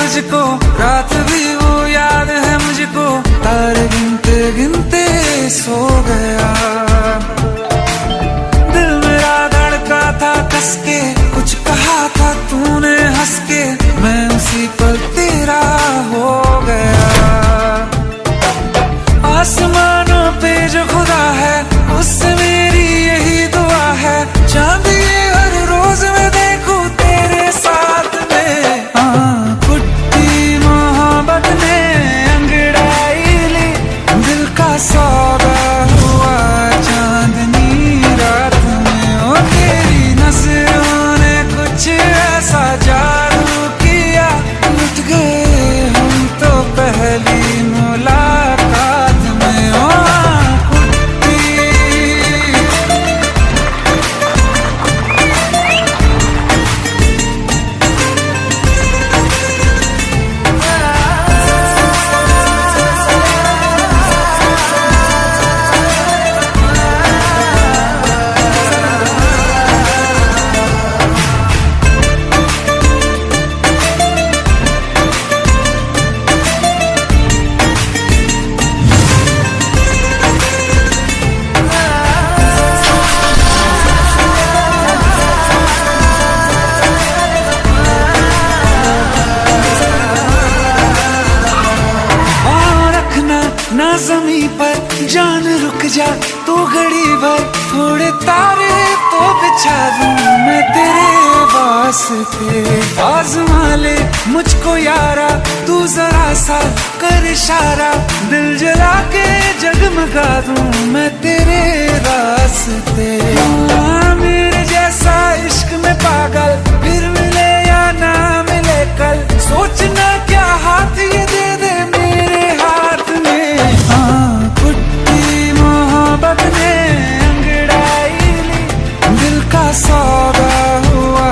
तुझको, रात भी वो याद है मुझको, तारे गिनते गिनते सो गया। दिल मेरा धड़का था कस के, कुछ कहा था तूने हंस के, मैं उसी पल तेरा हो गया। आसमानों पे जो खुदा है, उससे मेरी यही दुआ है, चांद ये हर रोज मैं देखूं तेरे साथ में। कुट्टी मोहब्बत ने अंगड़ाई ली, दिल का सौदा हुआ चांदनी रात में। ओ तेरी नजरों ने कुछ ऐसा जादू किया, लुट गए हम तो पहली मुलाकात में। ओ ना ज़मीं पर जान रुक जा तू घड़ी भर, थोड़े तारे तो बिछा दूं मैं तेरे वास्ते। आज़मा ले मुझको यारा, तू जरा सा कर इशारा, दिल जला के जगमगा दूं मैं तेरे रास्ते। मेरे जैसा इश्क में पागल फिर मिले या ना मिले कल, सोचना क्या हाथ ये दे दे मेरे हाथ में। कुट्टी मोहब्बत ने अंगड़ाई ली, दिल का सौदा हुआ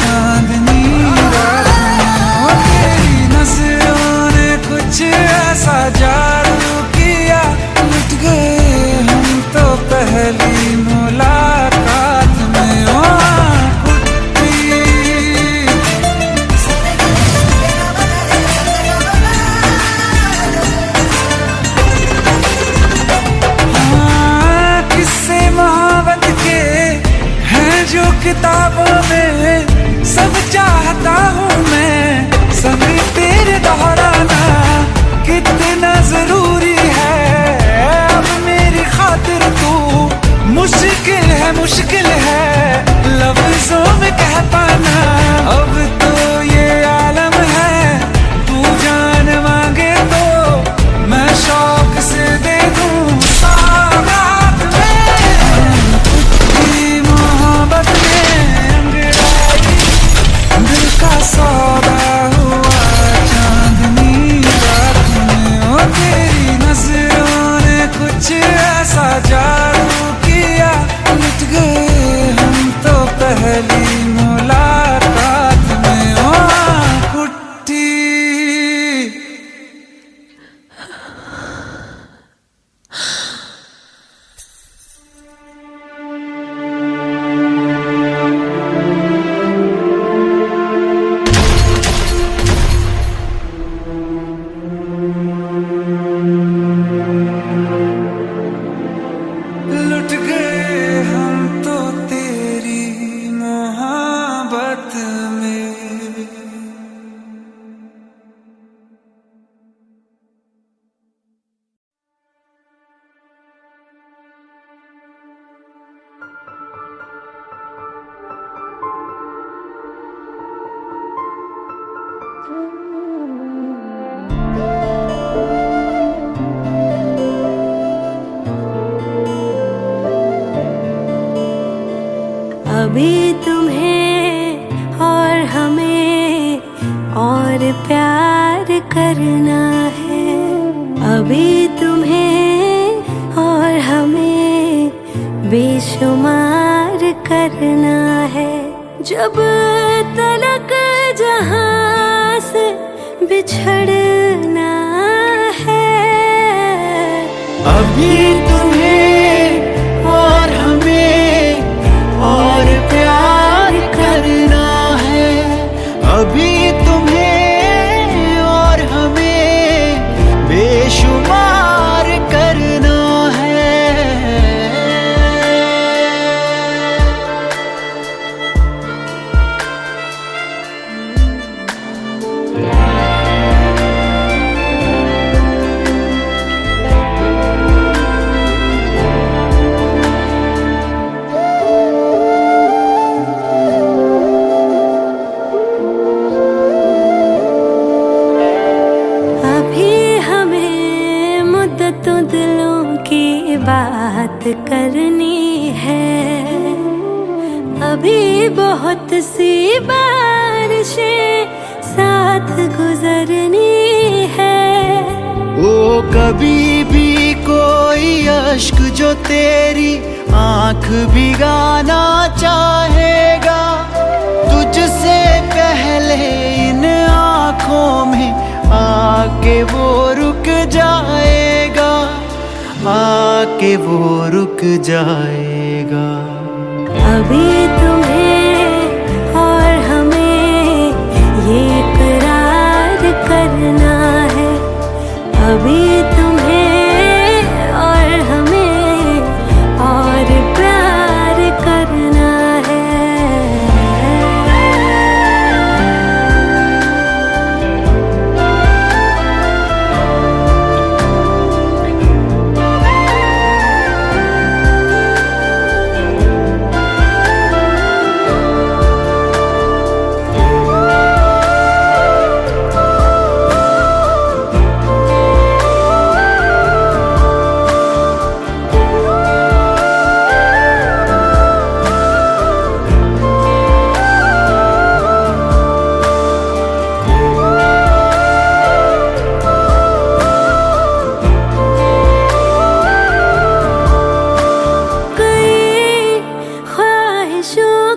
चांदनी रात में। तेरी नजरों ने कुछ ऐसा जादू किया, लुट गए हम तो पहली मुलाकात में। ओ किताबों में सब चाहता हूँ मैं, संग तेरे दोहराना कितना जरूरी है। अब मेरी खातिर तू मुश्किल है लफ्जों में कह पाना। अब तो ये आलम है, तू जान मांगे तो मैं शौक से दे दूँ सौगात में। मोहब्बत का सौदा हुआ चांदनी रात में। ओ तेरी नजरों ने कुछ ऐसा जादू किया, लुट गए हम तो पहली मुलाकात में। ओ कुट्टी अभी तुम्हें और हमें और प्यार करना है, अभी तुम्हें और हमें बेशुमार करना है। जब तलक जहां से बिछड़ना है, अभी तुम्हें और हमें और प्यार करना है, अभी तुम्हें करनी है, अभी बहुत सी बारिशें साथ गुजरनी है। ओ कभी भी कोई अश्क जो तेरी आंख भिगाना चाहेगा, तुझसे पहले इन आंखों में आके वो रुक जाएगा, आके वो रुक जाएगा। अभी तुम्हें और हमें ये इकरार करना है, अभी तुम्हें और हमें और प्यार करना है।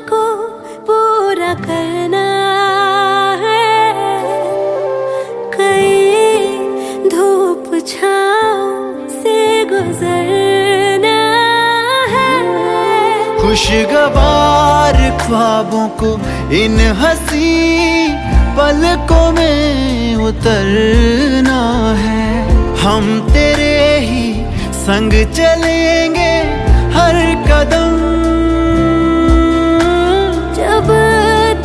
को पूरा करना है, कई धूप छाँव से गुजरना है। खुशगवार ख्वाबों को इन हंसी पलकों में उतरना है, हम तेरे ही संग चलेंगे हर कदम। जब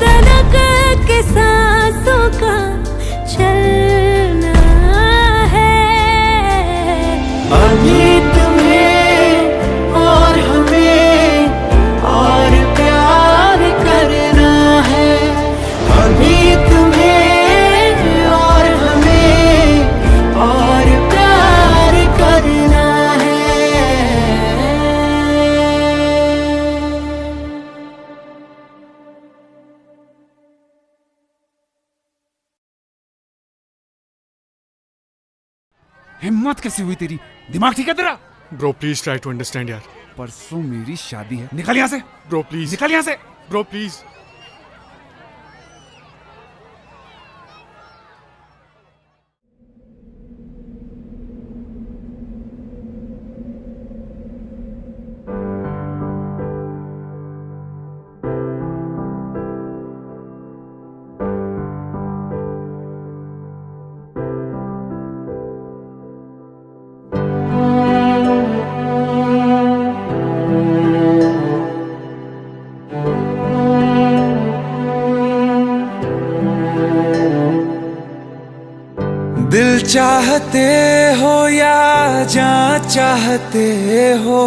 तलक के सांसों का चलना है, अभी तुम्हें और हमें और प्यार करना है, अभी तुम्हें और हमें और प्यार करना है। हिम्मत कैसी हुई तेरी? दिमाग ठीक है तेरा? Bro please try to understand यार। परसों मेरी शादी है, निकल यहाँ से। ब्रो प्लीज, निकल यहाँ से। Bro please. दिल चाहते हो या जान चाहते हो,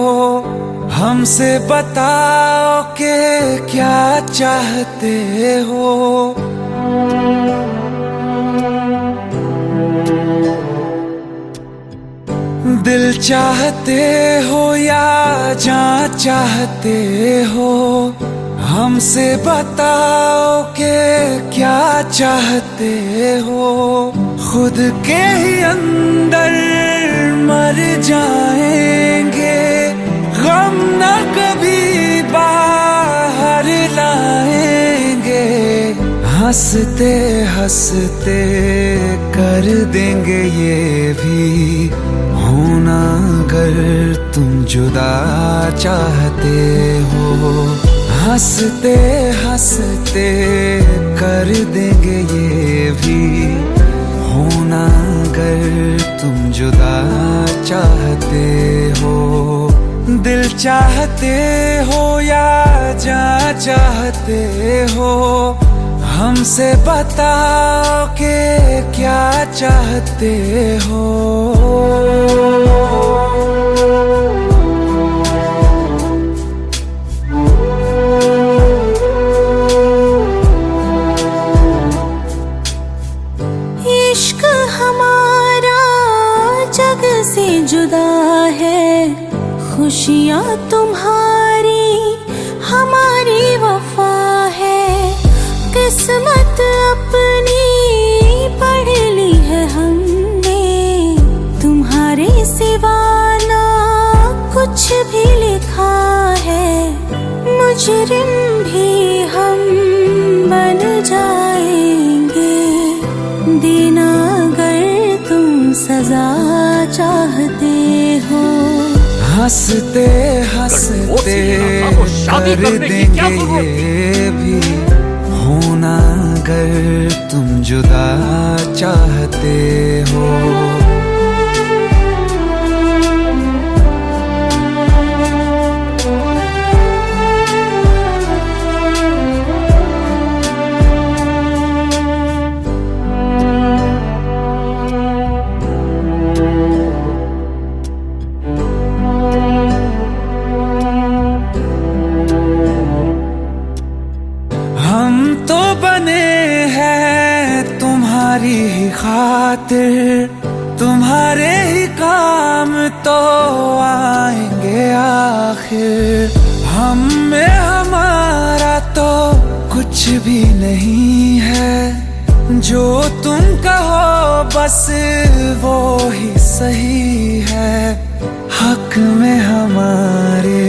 हमसे बताओ कि क्या चाहते हो। दिल चाहते हो या जान चाहते हो, हमसे बताओ कि क्या चाहते हो। खुद के ही अंदर मर जाएंगे, गम न कभी बाहर लाएंगे। हंसते हंसते कर देंगे ये भी होना, अगर तुम जुदा चाहते हो। हंसते हंसते कर देंगे ये भी होना, अगर तुम जुदा चाहते हो। दिल चाहते हो या जान चाहते हो, हमसे बताओ कि क्या चाहते हो। इश्क हमारा जग से जुदा है, खुशियाँ तुम्हारी हमारी वफा है, किस्मत अपनी पढ़ ली है हमने, तुम्हारे सिवा ना कुछ भी लिखा है, मुजरिम भी हम बन जाएंगे, देना अगर तुम सजा चाहते हो। हंसते हंसते कर देंगे ये भी, होना अगर तुम जुदा चाहते हो। हम तो बने हैं तुम्हारी ही खातिर, तुम्हारे ही काम तो आएंगे आखिर, हम में हमारा तो कुछ भी नहीं है, जो तुम कहो बस वो ही सही है, हक में हमारे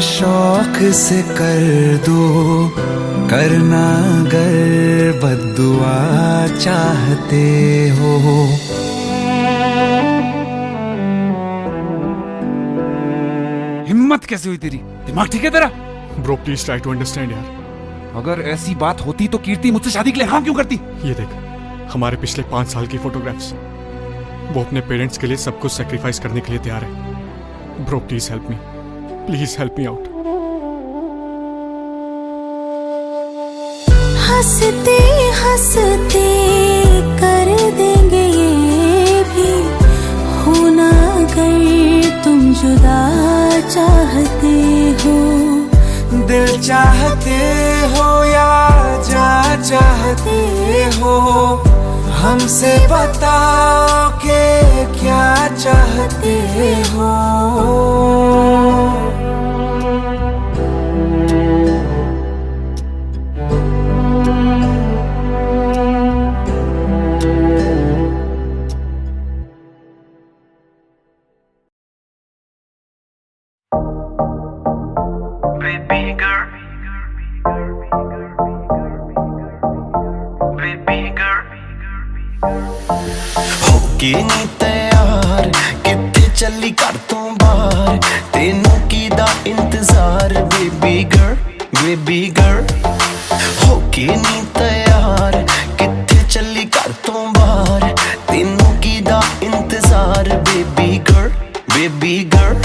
शौक से कर दो, करना अगर बद्दुआ चाहते हो। हिम्मत कैसे हुई तेरी? दिमाग ठीक है तेरा? Bro, please try to understand यार। अगर ऐसी बात होती तो कीर्ति मुझसे शादी के लिए हाँ क्यों करती? ये देख, हमारे पिछले 5 साल की फोटोग्राफ्स, वो अपने पेरेंट्स के लिए सब कुछ सेक्रीफाइस करने के लिए तैयार है। Bro, please help me. Please help me out. हंसते हंसते कर देंगे ये भी, होना अगर तुम जुदा चाहते हो। दिल चाहते हो या जा चाहते हो, हमसे बताओ कि क्या चाहते हो। होके नी तैयार किथे चली घर तो बाहर, तेनू की दा इंतजार बेबी गर्ल। होके नी तैयार किथे चली घर तो बाहर, तेनू की दा इंतजार बेबी गर्ल।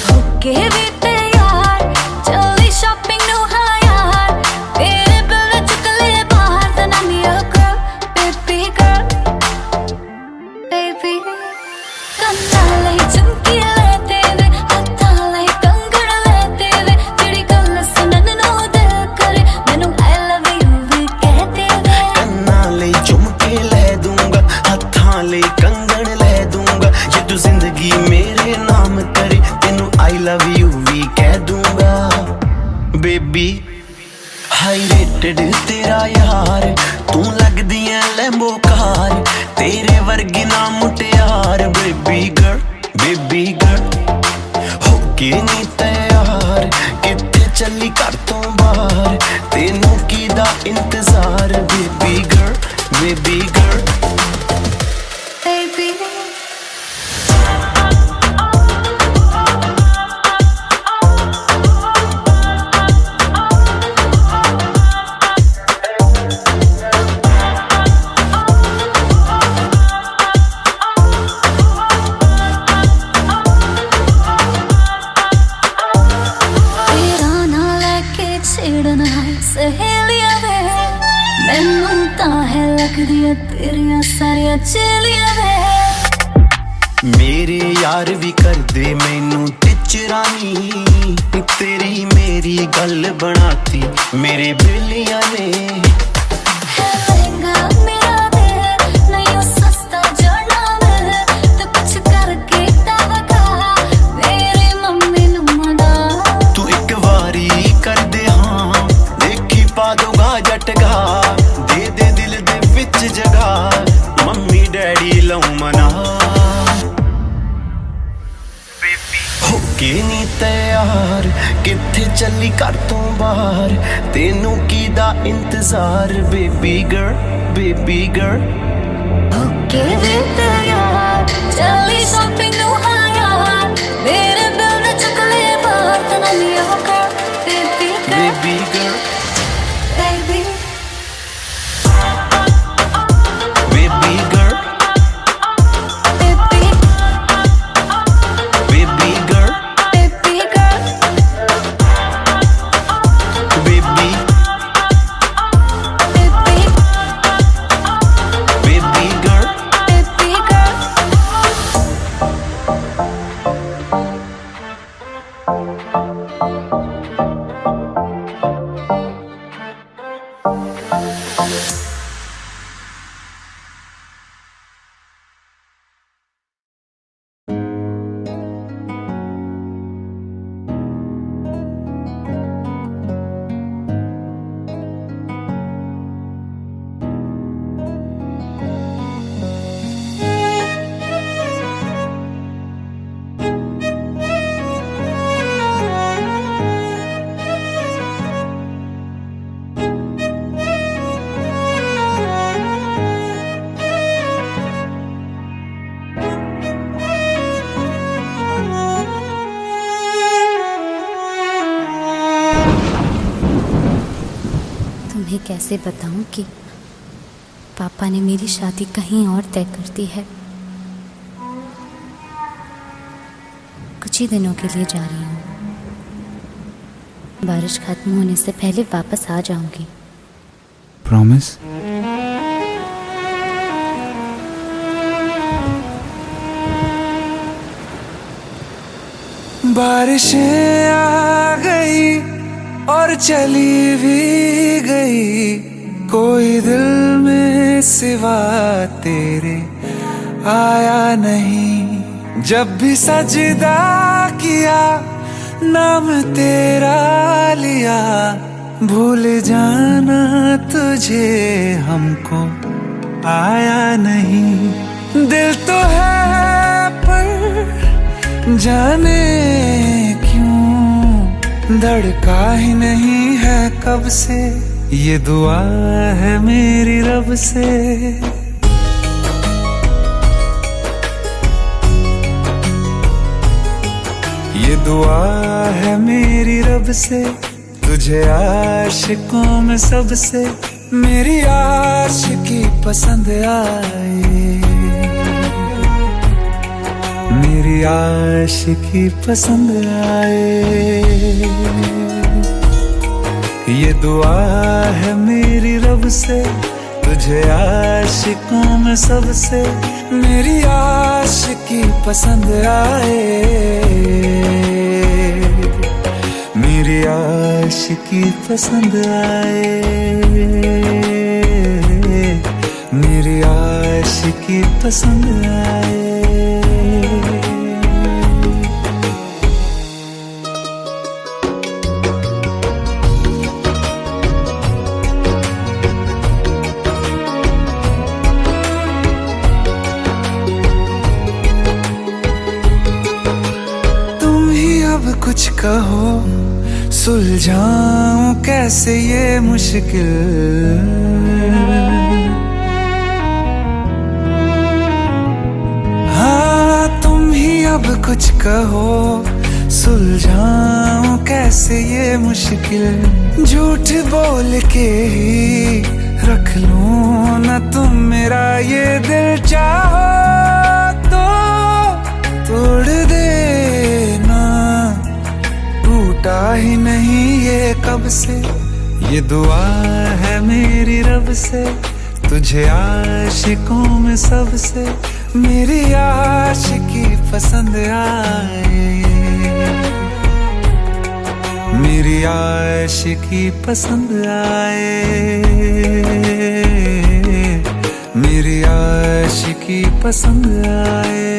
होके भी तैयार चली शॉपिंग नु हाँ यार, तेरे बिल चुक ले बाहर then I'm your girl, baby girl, baby। कंनाले झुमकी लेते वे, हथाले कंगन लेते वे, तेरी गल सुनन नु दिल करे, मैनू I love you भी कहते वे। कन्नाले झुमके ले दूंगा, हथाले कंगन ले दूंगा, ये तू जिंदगी मेरे नाम करे, तेनू I love you भी कह दूंगा बेबी। हाई रेटेड तेरा यार, तू लगदी है लैम्बो कार, तेरे वर्गी ना मुटियार बेबी गर्ल। होके नी तैयार किथे चली घर तो बाहर, तेनू की दा इंतजार बेबी गर्ल। Baby। तेरा ना लेके छेड़ना सहेलिया वे, मैनू तां है लगदियां तेरियां सारियां चेलियां वे। मेरे यार भी कर दे मैनू टिचरानी, तेरी मेरी गल बनाती मेरे बेलिया ने। है महंगा मेरा दिल, नहीं ओ सस्ता जाना मिल, तो कुछ करके दवा खा, मेरी मम्मी नू मना तैयार किथे चली घर तो बाहर तेनू कीदा इंतजार बेबी गर्ल ओके वे तैयार चली शॉपिंग नु हाँ यार मेरे बिल ने चुक ले बात ना लियो कर baby girl baby baby girl baby baby girl baby girl baby baby baby girl baby girl तुम्हें कैसे बताऊं कि पापा ने मेरी शादी कहीं और तय कर दी है। कुछ ही दिनों के लिए जा रही हूँ। बारिश खत्म होने से पहले वापस आ जाऊंगी। प्रॉमिस? बारिशें आ गई और चली भी गई, कोई दिल में सिवा तेरे आया नहीं। जब भी सजदा किया नाम तेरा लिया, भूल जाना तुझे हमको आया नहीं। दिल तो है पर जाने क्यों धड़का ही नहीं है कब से, ये दुआ है मेरी रब से। ये दुआ है मेरी रब से, तुझे आशिकों में सबसे मेरी आशिकी पसंद आए, मेरी आशिकी पसंद आए। ये दुआ है मेरी रब से, तुझे आशिकों में सबसे मेरी आशिकी पसंद आए, मेरी आशिकी पसंद आए, मेरी आशिकी पसंद आए। कुछ कहो सुलझाऊं कैसे ये मुश्किल, हाँ तुम ही अब कुछ कहो सुलझाऊं कैसे ये मुश्किल। झूठ बोल के ही रख लूं ना तुम मेरा ये दिल, चाहो तो तोड़ देना, टूटा ही नहीं ये कब से। ये दुआ है मेरी रब से, तुझे आशिकों में सबसे मेरी आशिकी पसंद आए, मेरी आशिकी पसंद आए, मेरी आशिकी पसंद आए।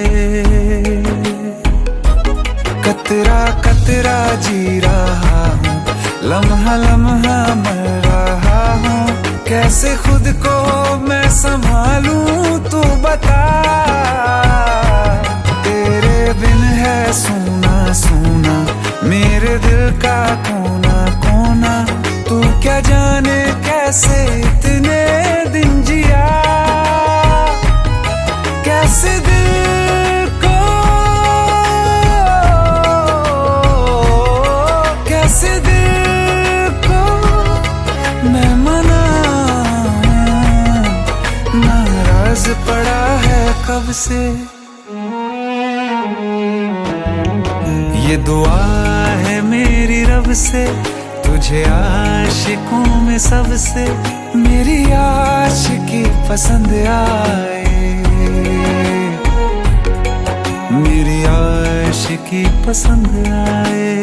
कतरा कतरा जी रहा हूँ, लम्हा लम्हा मर रहा हूँ, कैसे खुद को मैं संभालूं तू बता। तेरे बिन है सूना सूना मेरे दिल का कोना कोना, तू क्या जाने कैसे इतने दिन जिया, कैसे दिल को, कैसे दिल को मैं मनाऊं, नाराज पड़ा है कब से। ये दुआ है मेरी रब से, तुझे आशिकों में सबसे मेरी आशिकी पसंद आए, मेरी आशिकी पसंद आए,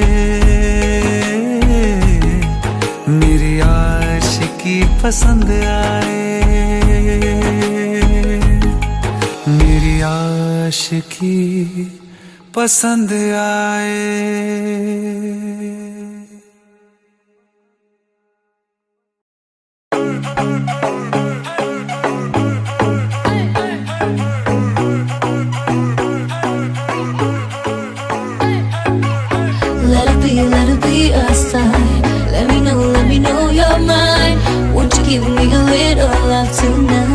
मेरी आशिकी पसंद आए, मेरी आशिकी पसंद आए। Let it be a sign. Let me know you're mine. Won't you give me a little love tonight?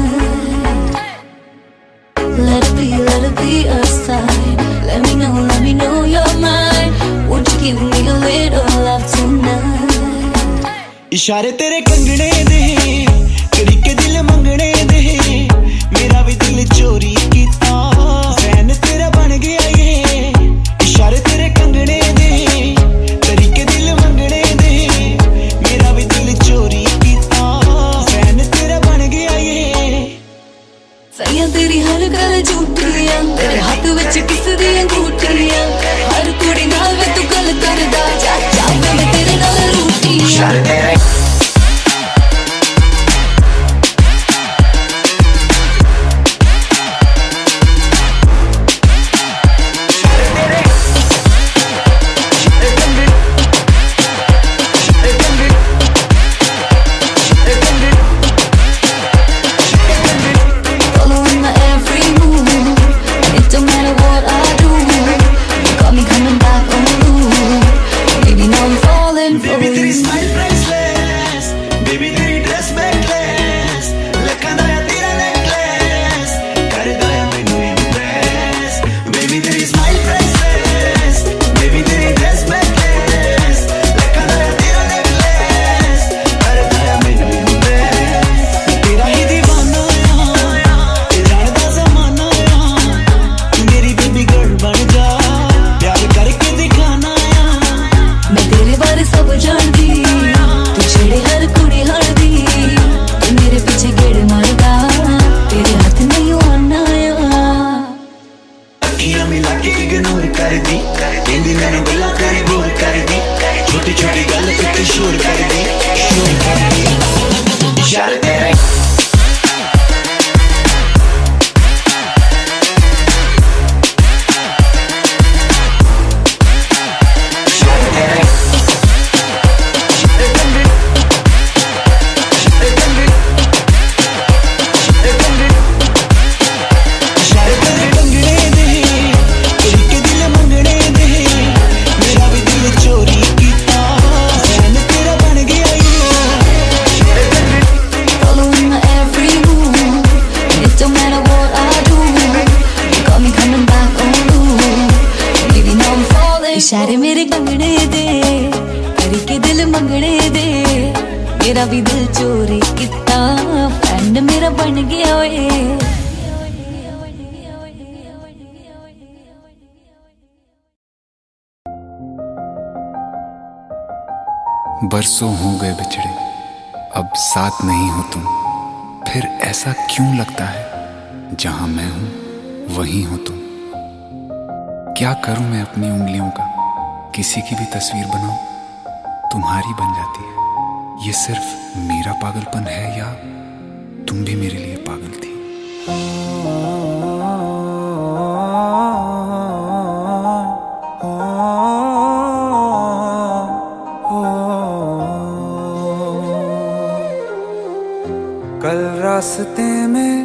Let it be a sign. Let me know you're mine. Won't you give me a little love tonight? इशारे तेरे कंगने दे, कड़ी के दिल मंगने दे, मेरा भी दिल चोरी कीता, फैन तेरा बन गया ये। इशारे तेरे कंगने दे, कड़ी के दिल मंगने दे, मेरा भी दिल चोरी कीता, फैन तेरा बन गया ये। सैया तेरी हर गल झूठियां, तेरे हाथ विच किस दी अंगूठियां, हर कुड़ी नाल वे तू गल करदा, जा जा मैं तेरे नाल रूठियां। इशारे मेरे कंगने दे, करी के दिल मंगने दे, मेरा भी दिल चोरी किता, फैन मेरा बन गया ओए। बरसों हो गए बिछड़े, अब साथ नहीं हो तुम, फिर ऐसा क्यों लगता है जहां मैं हूं वहीं हो तुम। क्या करूं मैं अपनी उंगलियों का, किसी की भी तस्वीर बनाऊं तुम्हारी बन जाती है। ये सिर्फ मेरा पागलपन है या तुम भी मेरे लिए पागल थी। कल रास्ते में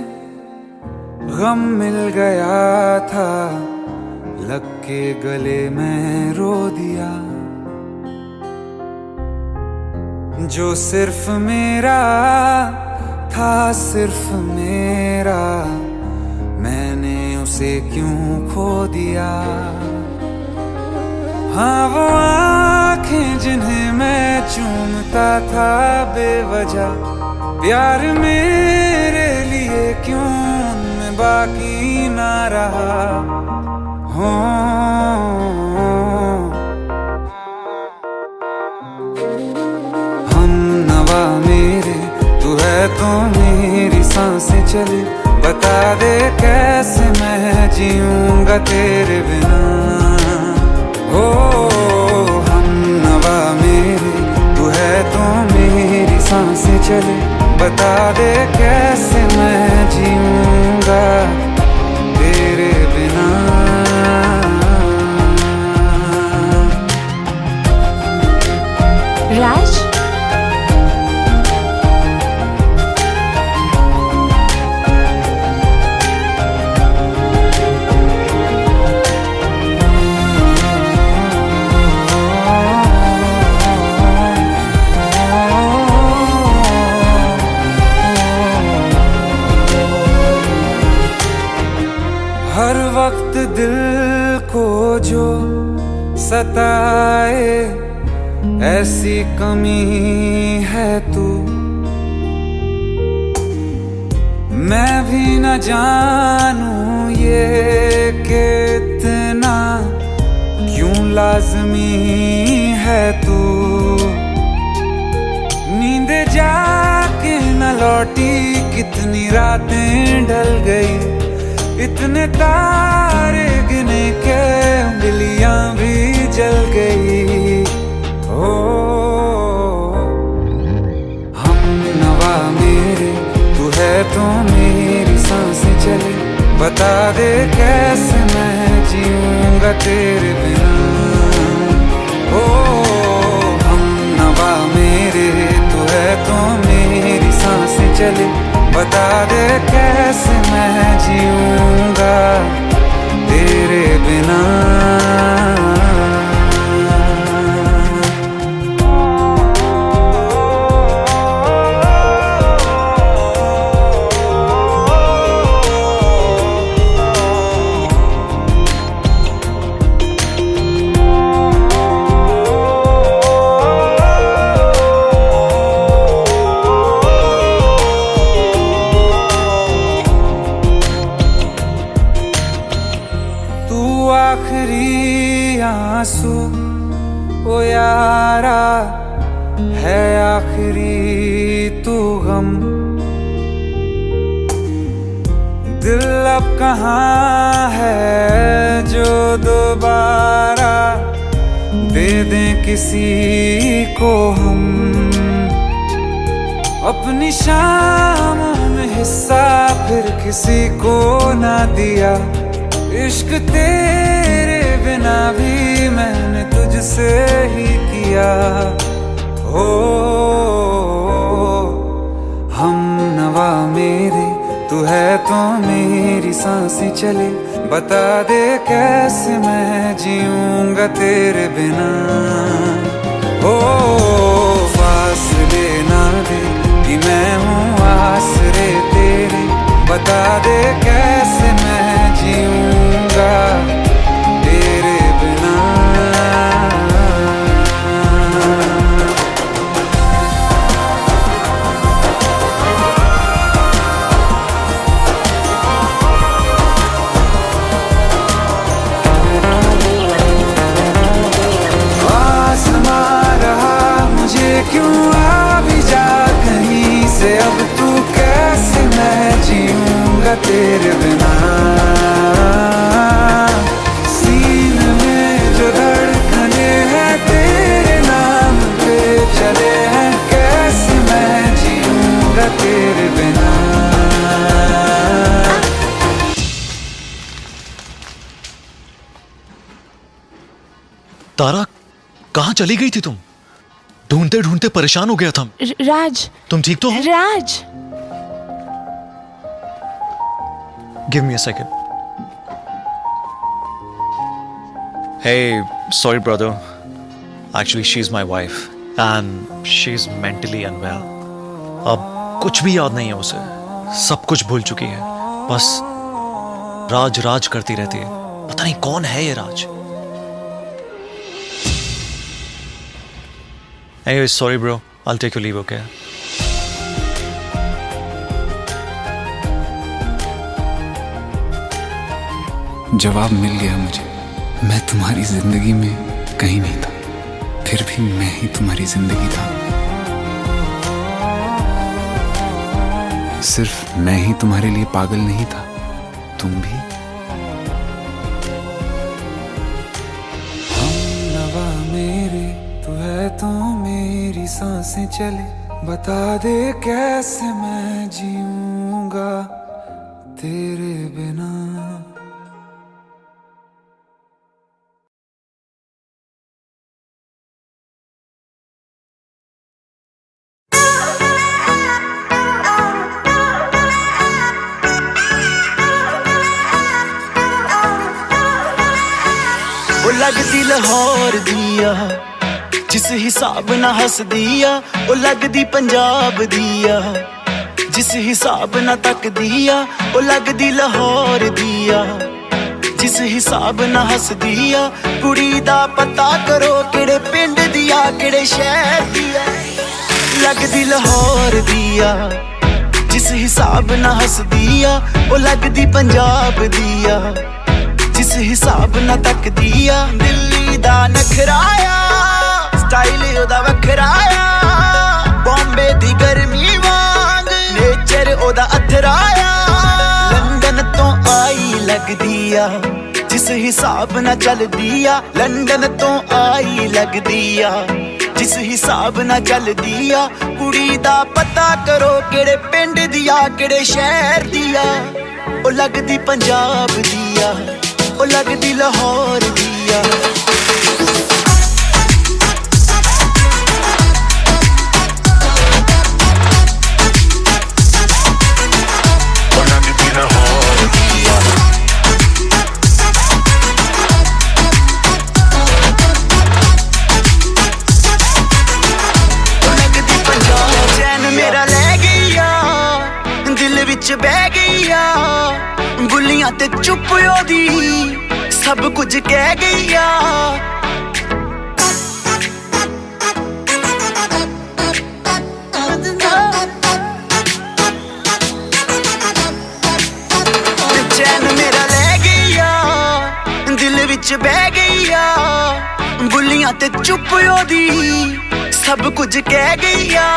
गम मिल गया था, लग के गले में रो दिया, जो सिर्फ मेरा था, सिर्फ मेरा, मैंने उसे क्यों खो दिया। हाँ वो आंखें जिन्हें मैं चूमता था बेवजह, प्यार मेरे लिए क्यों उनमें बाकी ना रहा। हो हम नवा मेरे, तू है तो मेरी सांसें चले, बता दे कैसे मैं जीऊंगा तेरे बिना। हो हम नवा मेरे, तू है तो मेरी सांसें चले, बता दे कैसे मैं जीऊंगा तेरे बिना। राज, हर वक्त दिल को जो सताए, ऐसी कमी है तू, मैं भी न जानूं ये कि इतना क्यों लाज़मी है तू। नींद जाके न लौटी, कितनी रातें ढल गई, इतने तारे गिने के उंगलियां भी जल गई। ओ हम नवा मेरे, तू है तो मेरी सांसें चले, बता दे कैसे मैं जीऊंगा तेरे बिना। ओ हम नवा मेरे, तू है तो मेरी सांसें चले, बता दे कैसे मैं जीऊंगा तेरे बिना। आखिरी आंसू ओ यारा है, आखिरी तू गम, दिल अब कहाँ है जो दोबारा दे दें किसी को हम। अपनी शामों में हिस्सा फिर किसी को ना दिया, इश्क तेरे बिना भी मैंने तुझसे ही किया। हो हम नवा मेरे, तू है तो मेरी सांसें चले, बता दे कैसे मैं जीऊंगा तेरे बिना। ओ फासले ना दे कि मैं हूँ आसरे तेरे, बता दे कैसे मैं जीऊंगा तेरे बिना। आसमां रहा मुझे क्यों आ भी जा कहीं से, अब तू कैसे मैं जीऊंगा तेरे बिना। सीने में जो धड़कने हैं तेरे नाम पे चले हैं, कैसे मैं जीऊंगा तेरे बिना। तारा, कहाँ चली गई थी तुम? ढूंढते ढूंढते परेशान हो गया था। राज, तुम ठीक तो हो? Raj, give me a second. Hey, sorry brother. Actually, she's my wife. And she is mentally unwell. अब कुछ भी याद नहीं है उसे, सब कुछ भूल चुकी है, बस राज राज करती रहती है। पता नहीं कौन है ये राज। Anyway, sorry bro, I'll take your leave, okay? जवाब मिल गया मुझे। मैं तुम्हारी जिंदगी में कहीं नहीं था, फिर भी मैं ही तुम्हारी जिंदगी था। सिर्फ मैं ही तुम्हारे लिए पागल नहीं था, तुम भी। हमनवा मेरे तू है तो मेरी सांसें चले, बता दे कैसे मैं जीऊंगा तेरे बिना। ਉਹ ਲੱਗਦੀ ਲਾਹੌਰ ਦੀਆ ਜਿਸ ਹਿਸਾਬ ਨਾਲ ਹੱਸਦੀ ਆ, ਉਹ ਲੱਗਦੀ ਪੰਜਾਬ ਦੀਆ ਜਿਸ ਹਿਸਾਬ ਨਾਲ ਤੱਕਦੀ ਆ, ਉਹ ਲੱਗਦੀ ਲਾਹੌਰ ਦੀਆ ਜਿਸ ਹਿਸਾਬ ਨਾਲ ਹੱਸਦੀ ਆ। ਕੁੜੀ ਦਾ ਪਤਾ ਕਰੋ ਕਿਹੜੇ ਪਿੰਡ ਦੀ ਆ ਕਿਹੜੇ ਸ਼ਹਿਰ ਦੀ ਆ, ਲੱਗਦੀ ਲਾਹੌਰ ਦੀਆ ਜਿਸ ਹਿਸਾਬ ਨਾਲ ਹੱਸਦੀ ਆ, ਉਹ ਲੱਗਦੀ ਪੰਜਾਬ ਦੀਆ ਜਿਸ ਹਿਸਾਬ ਨਾਲ ਤੱਕਦੀ ਆ। ਦਿੱਲੀ ਦਾ ਨਖਰਾਇਆ ਸਟਾਈਲ ਉਹਦਾ ਵੱਖਰਾਇਆ, ਬੰਬੇ ਦੀ ਗਰਮੀ ਵਾਂਗ ਨੇਚਰ ਉਹਦਾ ਅਥਰਾਇਆ। ਲੰਡਨ ਤੋਂ ਆਈ ਲੱਗਦੀ ਆ ਜਿਸ ਹਿਸਾਬ ਨਾਲ ਚੱਲਦੀ ਆ, ਲੰਡਨ ਤੋਂ ਆਈ ਲੱਗਦੀ ਆ ਜਿਸ ਹਿਸਾਬ ਨਾਲ ਚੱਲਦੀ ਆ। ਕੁੜੀ ਦਾ ਪਤਾ ਕਰੋ ਕਿਹੜੇ ਪਿੰਡ ਦੀ ਆ ਕਿਹੜੇ ਸ਼ਹਿਰ ਦੀ ਆ, ਉਹ ਲੱਗਦੀ ਪੰਜਾਬ ਦੀ ਆ, ਉਹ ਲੱਗਦੀ ਲਾਹੌਰ ਦੀ ਆ। ਬਹਿ ਗਈ ਆ ਬੁੱਲੀਆਂ ਤੇ ਚੁੱਪ ਉਹਦੀ ਸਭ ਕੁਝ ਕਹਿ ਗਈ ਆ। ਚੈਨ ਮੇਰਾ ਲੈ ਗਈ ਆ ਦਿਲ ਵਿੱਚ ਬਹਿ ਗਈ ਆ, ਬੁੱਲੀਆਂ ਤੇ ਚੁੱਪ ਉਹਦੀ ਸਭ ਕੁਝ ਕਹਿ ਗਈ ਆ।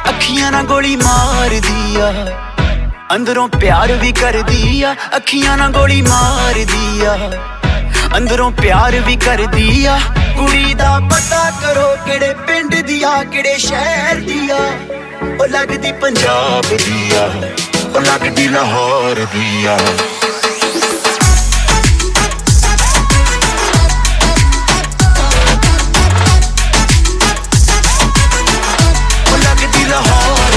ਅੱਖੀਆਂ ਨਾਲ ਗੋਲੀ ਮਾਰਦੀ ਆ ਅੰਦਰੋਂ ਪਿਆਰ ਵੀ ਕਰਦੀ ਆ, ਅੱਖੀਆਂ ਨਾਲ ਗੋਲੀ ਮਾਰਦੀ ਆ ਅੰਦਰੋਂ ਪਿਆਰ ਵੀ ਕਰਦੀ ਆ। ਕੁੜੀ ਦਾ ਪਤਾ ਕਰੋ ਕਿਹੜੇ ਪਿੰਡ ਦੀ ਆ ਕਿਹੜੇ ਸ਼ਹਿਰ ਦੀ ਆ, ਉਹ ਲੱਗਦੀ ਪੰਜਾਬ ਦੀ ਆ, ਉਹ ਲੱਗਦੀ ਲਾਹੌਰ ਦੀ ਆ। ਉਹ ਲੱਗਦੀ ਲਾਹੌਰ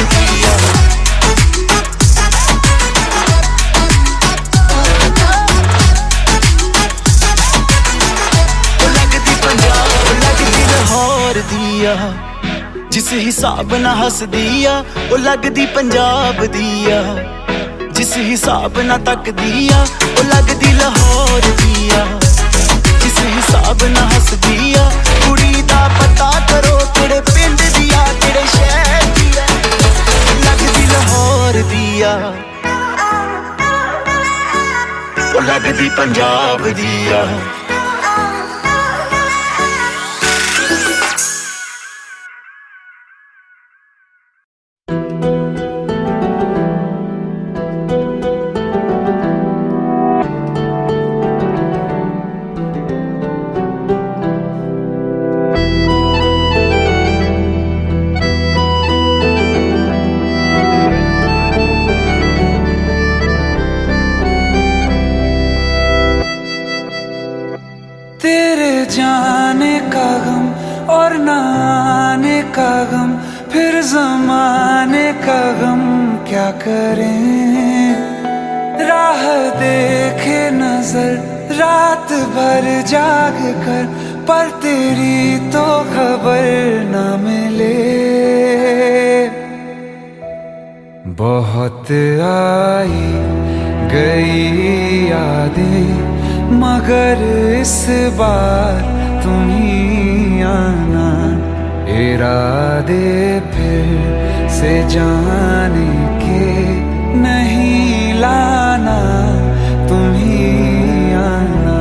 ਦੀ ਆ। ਜਿਸ ਹਿਸਾਬ ਨਾਲ ਹੱਸਦੀ ਆ, ਉਹ ਲੱਗਦੀ ਪੰਜਾਬ ਦੀ ਆ ਜਿਸ ਹਿਸਾਬ ਨਾਲ ਤੱਕਦੀ ਆ, ਉਹ ਲੱਗਦੀ ਲਾਹੌਰ ਦੀ ਆ ਜਿਸ ਹਿਸਾਬ ਨਾਲ ਹੱਸਦੀ ਆ। ਕੁੜੀ ਦਾ ਪਤਾ ਕਰੋ ਕਿਹੜੇ ਪਿੰਡ ਦੀ ਆ ਕਿਹੜੇ ਸ਼ਹਿਰ ਦੀ ਆ, ਲੱਗਦੀ ਲਾਹੌਰ ਦੀ ਆ, ਉਹ ਲੱਗਦੀ ਪੰਜਾਬ ਦੀ ਆ। जाने का गम और न आने का गम, फिर जमाने का गम क्या करें। राह देखे नजर रात भर जाग कर, पर तेरी तो खबर न मिले। बहुत आई गई यादें मगर इस बार तुम ही आना, इरादे फिर से जाने के नहीं लाना, तुम ही आना।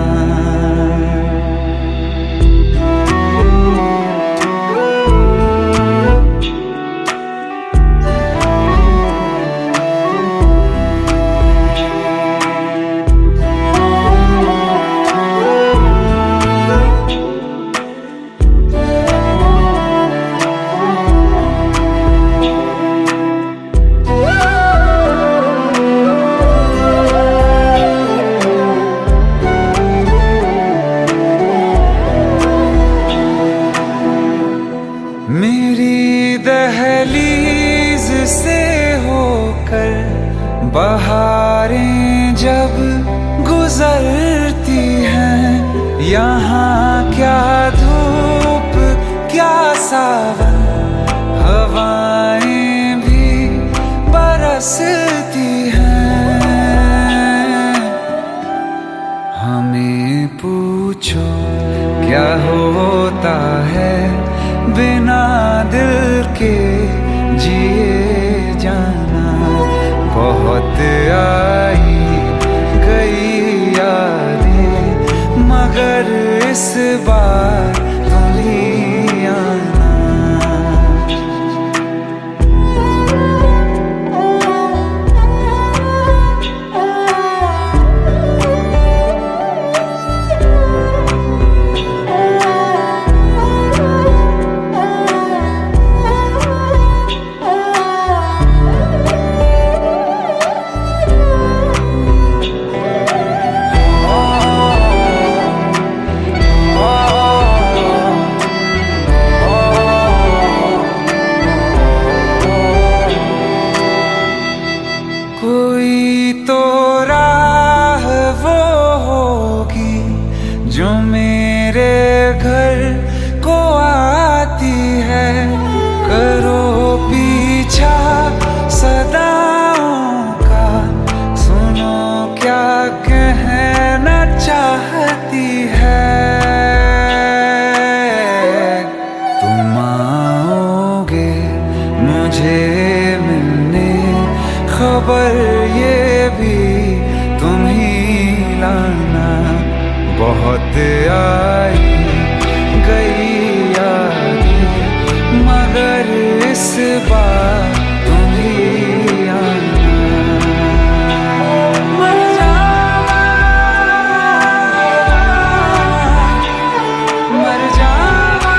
मेरी दहलीज से होकर बहारें जब गुजरती हैं, यहाँ क्या धूप क्या सावन, हवाएं भी बरसती हैं। हमें पूछो क्या होता है बिना दिल के जिए जाना, बहुत आई गई यादें मगर इस बार तुम ही आना। कोई तो राह वो होगी जो मेरे घर को आती है, करो पीछा सदाओं का, सुनो क्या कहना चाहती है। तुम आओगे मुझे मिलने, खबर ये भी तुम ही लाना, बहुत आई गई यादें मगर इस बार तुम ही आना। मर जावा, मर जावा,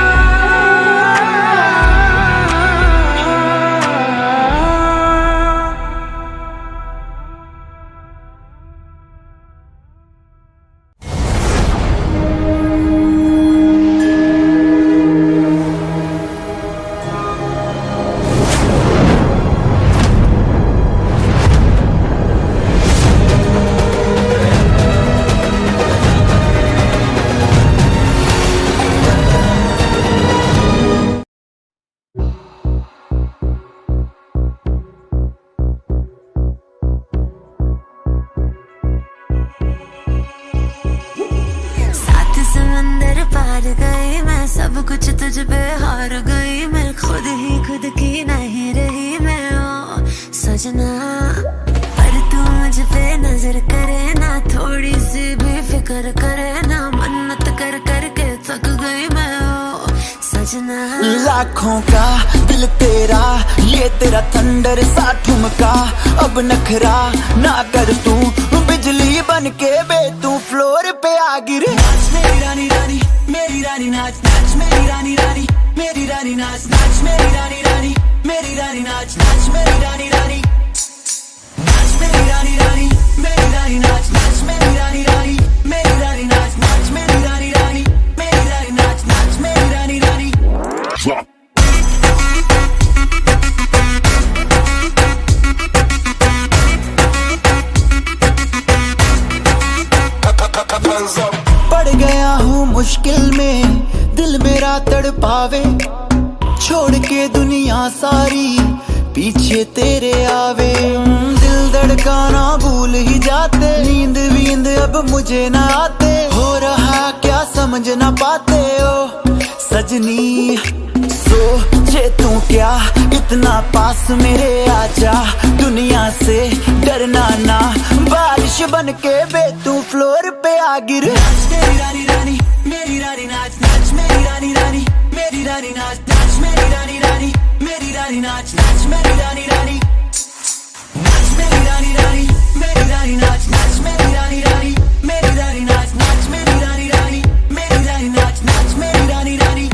सब कुछ तुझ पे हार गई मैं, खुद ही खुद की नहीं रही मैं ओ सजना। पर तू मुझ पे नजर करे ना, थोड़ी सी भी फिक्र करे ना, मन्नत कर करके थक गई मैं ओ सजना। लाखों का दिल तेरा, ये तेरा थंडर सा ठुमका, अब नखरा ना कर तू, बिजली बन के बे तू फ्लोर पे आ गिरे। मेरी रानी रानी मेरी रानी नाच नाच, मेरी रानी रानी मेरी रानी नाच नाच, मेरी रानी रानी मेरी रानी नाच नाच, मेरी रानी रानी नाच, मेरी रानी रानी मेरी रानी नाच नाच, मेरी रानी रानी मेरी रानी नाच नाच, मेरी रानी रानी मेरी रानी नाच नाच, मेरी रानी रानी। पड़ गया हूँ मुश्किल में, दिल मेरा तड़पावे, छोड़ के दुनिया सारी पीछे तेरे आवे दिल धड़काना भूल ही जाते, नींद वींद अब मुझे ना आते, हो रहा क्या समझ ना पाते ओ सजनी। सोचे तू क्या इतना पास मेरे आजा, दुनिया से डरना ना, बारिश बन के बे तू फ्लोर पे आ गिर। मेरी रानी रानी मेरी रानी नाच नाच, मेरी रानी रानी मेरी रानी नाच नाच, मेरी रानी रानी मेरी रानी नाच नाच, मेरी रानी रानी नाच, मेरी रानी रानी मेरी रानी नाच नाच, मेरी रानी रानी मेरी रानी नाच नाच, मेरी रानी रानी मेरी रानी नाच नाच, मेरी रानी रानी।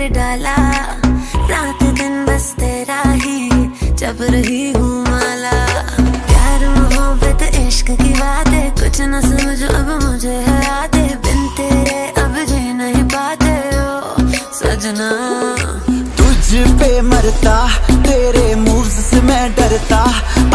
डाला रात दिन बस तेरा ही जब रही हूँ माला, प्यार मोहब्बत इश्क की बातें कुछ न समझो अब मुझे है आते, बिन तेरे अब जी नहीं पाते हो सजना। तुझ पे मरता तेरे मूव्स से मैं डरता,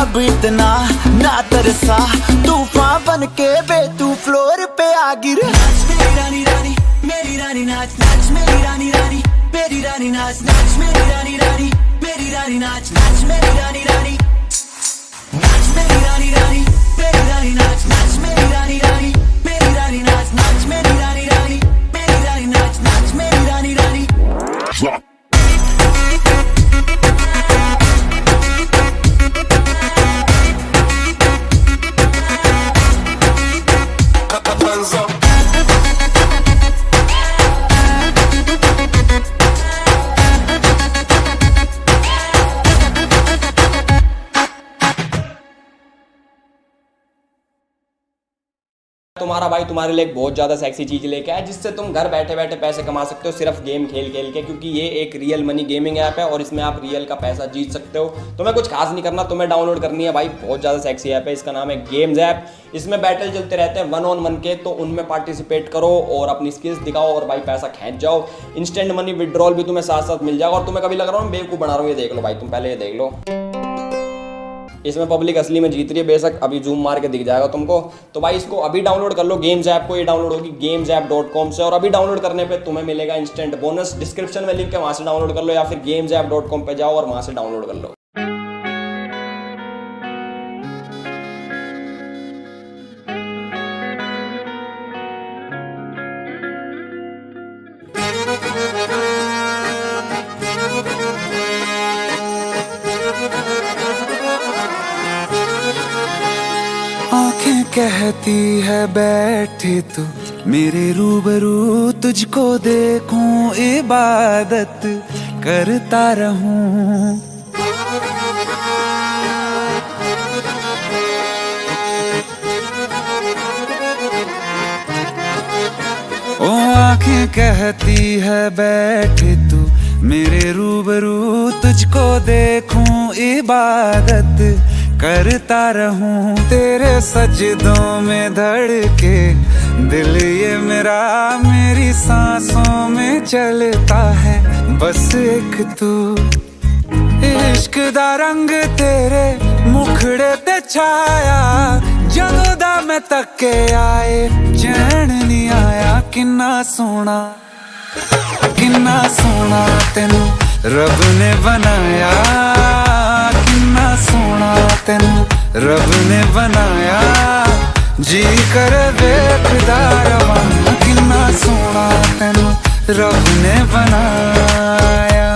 अब इतना ना तरसा, तूफान बन के बे तू फ्लोर पे आ गिर। मेरी रानी रानी मेरी रानी नाच नाच, मेरी रानी रानी मेरी रानी नाच नाच, मेरी रानी रानी मेरी रानी नाच नाच, मेरी रानी रानी नाच, मेरी रानी रानी मेरी रानी नाच नाच, मेरी रानी रानी मेरी रानी नाच नाच, मेरी रानी रानी मेरी रानी नाच नाच, मेरी रानी रानी। तुम्हारा भाई तुम्हारे लिए एक बहुत ज़्यादा सेक्सी चीज़ लेके आया जिससे तुम घर बैठे बैठे पैसे कमा सकते हो सिर्फ गेम खेल खेल के, क्योंकि ये एक रियल मनी गेमिंग ऐप है और इसमें आप रियल का पैसा जीत सकते हो। तुम्हें कुछ खास नहीं करना, तुम्हें डाउनलोड करनी है भाई, बहुत ज़्यादा सेक्सी ऐप है, इसका नाम है गेम्स ऐप। इसमें बैटल चलते रहते हैं 1-on-1 के, तो उनमें पार्टिसिपेट करो और अपनी स्किल्स दिखाओ और भाई पैसा खींच जाओ। इंस्टेंट मनी विड्रॉल भी तुम्हें साथ साथ मिल जाएगा। और तुम्हें कभी लग रहा हूँ बेवकूफ़ बना रहा हूँ, ये देख लो भाई, तुम पहले ये देख लो, इसमें पब्लिक असली में जीत रही है, बेशक अभी जूम मार के दिख जाएगा तुमको। तो भाई इसको अभी डाउनलोड कर लो गेम्स ऐप को, ये डाउनलोड होगी gamesapp.com से, और अभी डाउनलोड करने पे तुम्हें मिलेगा इंस्टेंट बोनस। डिस्क्रिप्शन में लिंक है, वहां से डाउनलोड कर लो, या फिर gamesapp.com पे जाओ और वहां से डाउनलोड कर लो। आंखें कहती है बैठे तू मेरे रूबरू, तुझको देखूं इबादत करता रहूं। ओ आंखें कहती है बैठे तू मेरे रूबरू, तुझको देखूं इबादत करता रहूं। तेरे सजदों में धड़के दिल ये मेरा, मेरी सांसों में चलता है बस एक तू। इश्क दा रंग तेरे मुखड़े ते छाया, जदों दा मैं तके आए चैन नहीं आया। किन्ना सोना तेनू रब ने बनाया, किन्ना सोना तेनू रब ने बनाया, जी कर वेखदा रवां। किन्ना सोना तेनू रब ने बनाया,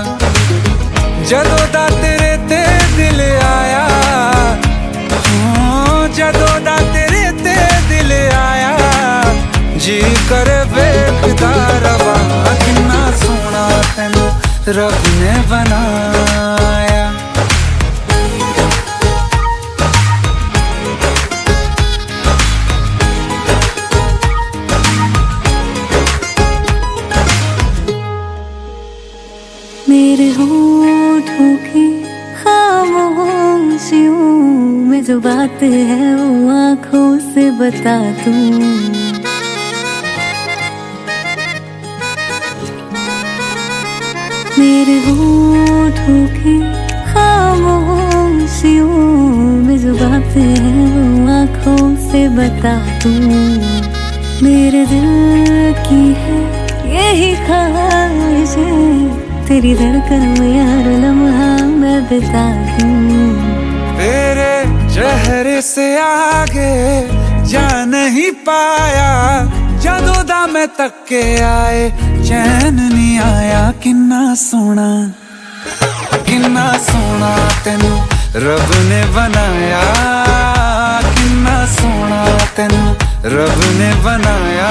जदों दा तेरे ते दिल आया, जदों दा तेरे ते दिल आया, जी कर वेखदा रवां। किन्ना सोना तेनू रब ने बनाया। मेरे होठों की खामोशियों में जो बात है वो आंखों से बता दूं। मेरे होठों की खामोशियों में जो बात है वो आंखों से बता दूं। मेरे दिल की है यही ख्वाहिश है, तेरी धड़कन में हर लम्हा मैं बिता दूं। तेरे चेहरे से आगे जा नहीं पाया, जदों दा मैं तक के आए चैन नहीं आया। किन्ना सोना तेनू रब ने बनाया, किन्ना सोना तेनू रब ने बनाया।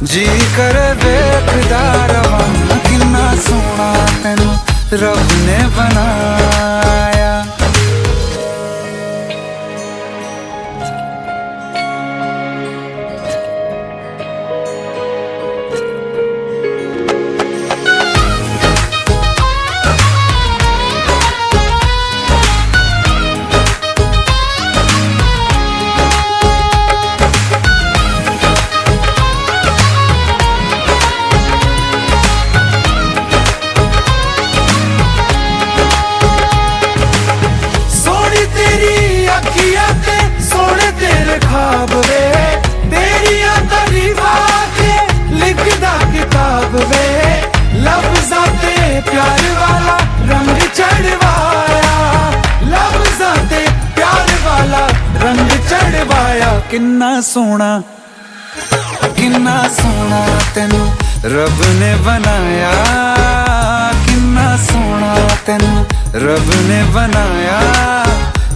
जी कर वेखदा रवां, किन्ना सोना तेनू रब ने बनाया। प्यार वाला रंग चढ़वाया, लफ्ज़ां ते प्यार वाला रंग चढ़वाया। किन्ना सोना तेनू रब ने बनाया, किन्ना सोना तेनू रब ने बनाया।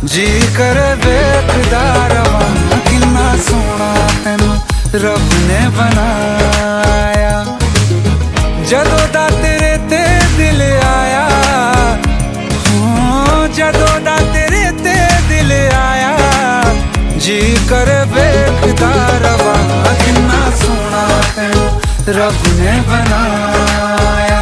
जी कर वेखदा रवां, किन्ना सोना तेनू रब ने बनाया। जदों दा तेरे ते दिल आया, जदों दा तेरे ते दिल आया। जी कर वेखदा रवां, किन्ना सोना तेनू रब ने बनाया।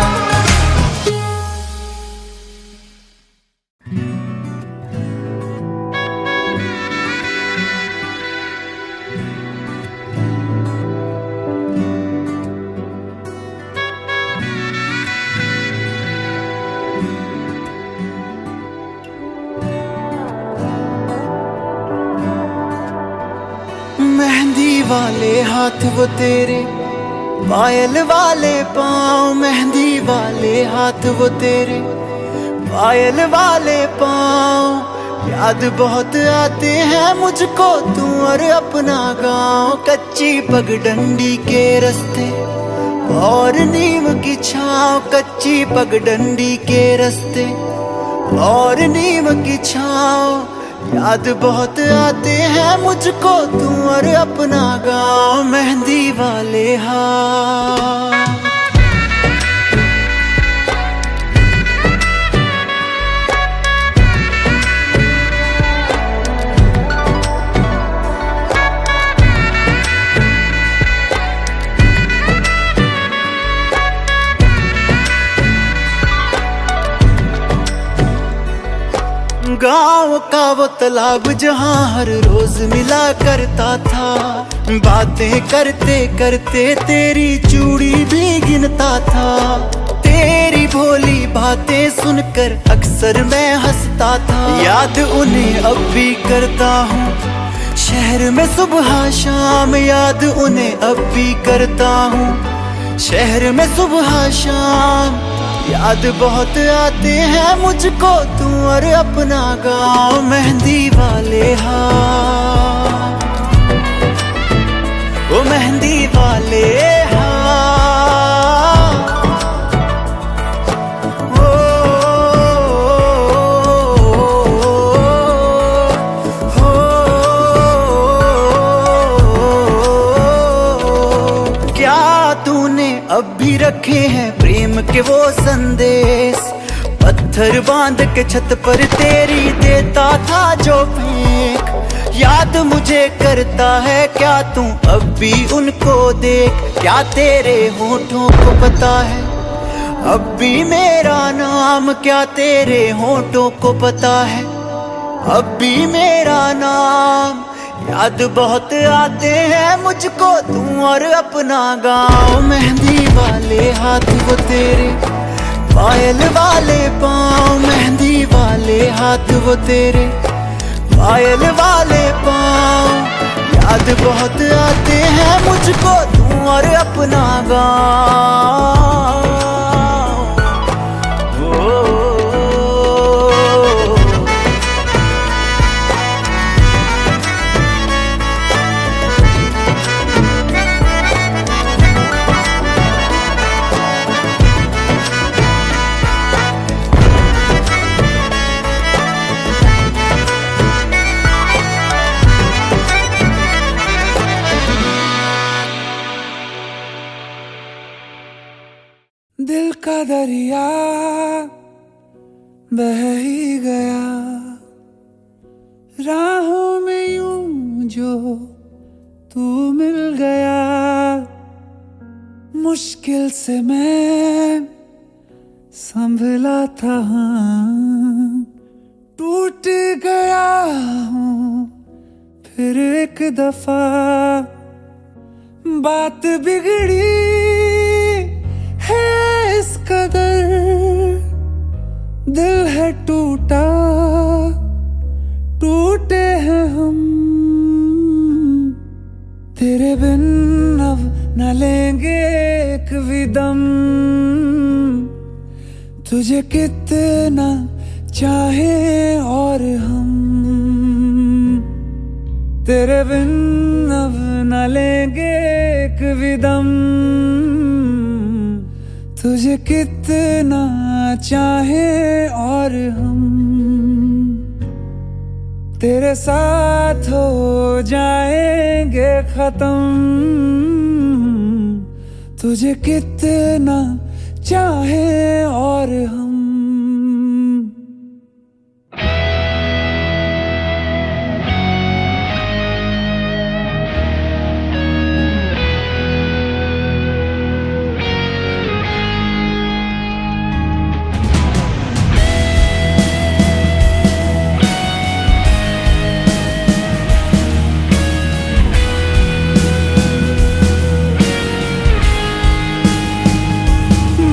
मेहंदी वाले हाथ वो तेरे, पायल वाले पाँव। मेहंदी वाले हाथ वो तेरे, पायल वाले पाँव। याद बहुत आते हैं मुझको तू और अपना गाँव। कच्ची पगडंडी के रास्ते और नीम की छाँव, कच्ची पगडंडी के रास्ते और नीम की छाँव। याद बहुत आते हैं मुझको तू और अपना गाँव। मेहंदी वाले हाथ, गाँव का वो तालाब जहाँ हर रोज मिला करता था। बातें करते करते तेरी चूड़ी भी गिनता था। तेरी भोली बातें सुनकर अक्सर मैं हंसता था। याद उन्हें अब भी करता हूँ शहर में सुबह शाम। याद उन्हें अब भी करता हूँ शहर में सुबह शाम। याद बहुत आते हैं मुझको तू और अपना गाँव। मेहंदी वाले हाथ, ओ मेहंदी वाले हाथ, ओ, क्या तूने अब भी रखे हैं प्रेम के वो संदेश? पत्थर बांध के छत पर तेरी देता था जो फेंक। याद मुझे करता है क्या तू अब भी उनको देख? क्या तेरे होठों को पता है अब भी मेरा नाम? क्या तेरे होठों को पता है अब भी मेरा नाम याद बहुत आते हैं मुझको, तू और अपना गाँव। मेहंदी वाले हाथ वो तेरे, पायल वाले पाँव। मेहंदी वाले हाथ वो तेरे, पायल वाले पाँव। याद बहुत आते हैं मुझको, तू और अपना गाँव। दिल का दरिया बह ही गया, राहों में यूं जो तू मिल गया। मुश्किल से मैं संभला था, टूट गया हूँ फिर एक दफा। बात बिगड़ी है इस कदर, दिल है टूटा, टूटे हैं हम। तेरे बिन अब न लेंगे एक भी दम, तुझे कितना चाहे और हम। तेरे बिन अब न लेंगे एक भी दम, तुझे कितना चाहे और हम। तेरे साथ हो जाएंगे खत्म, तुझे कितना चाहे और हम।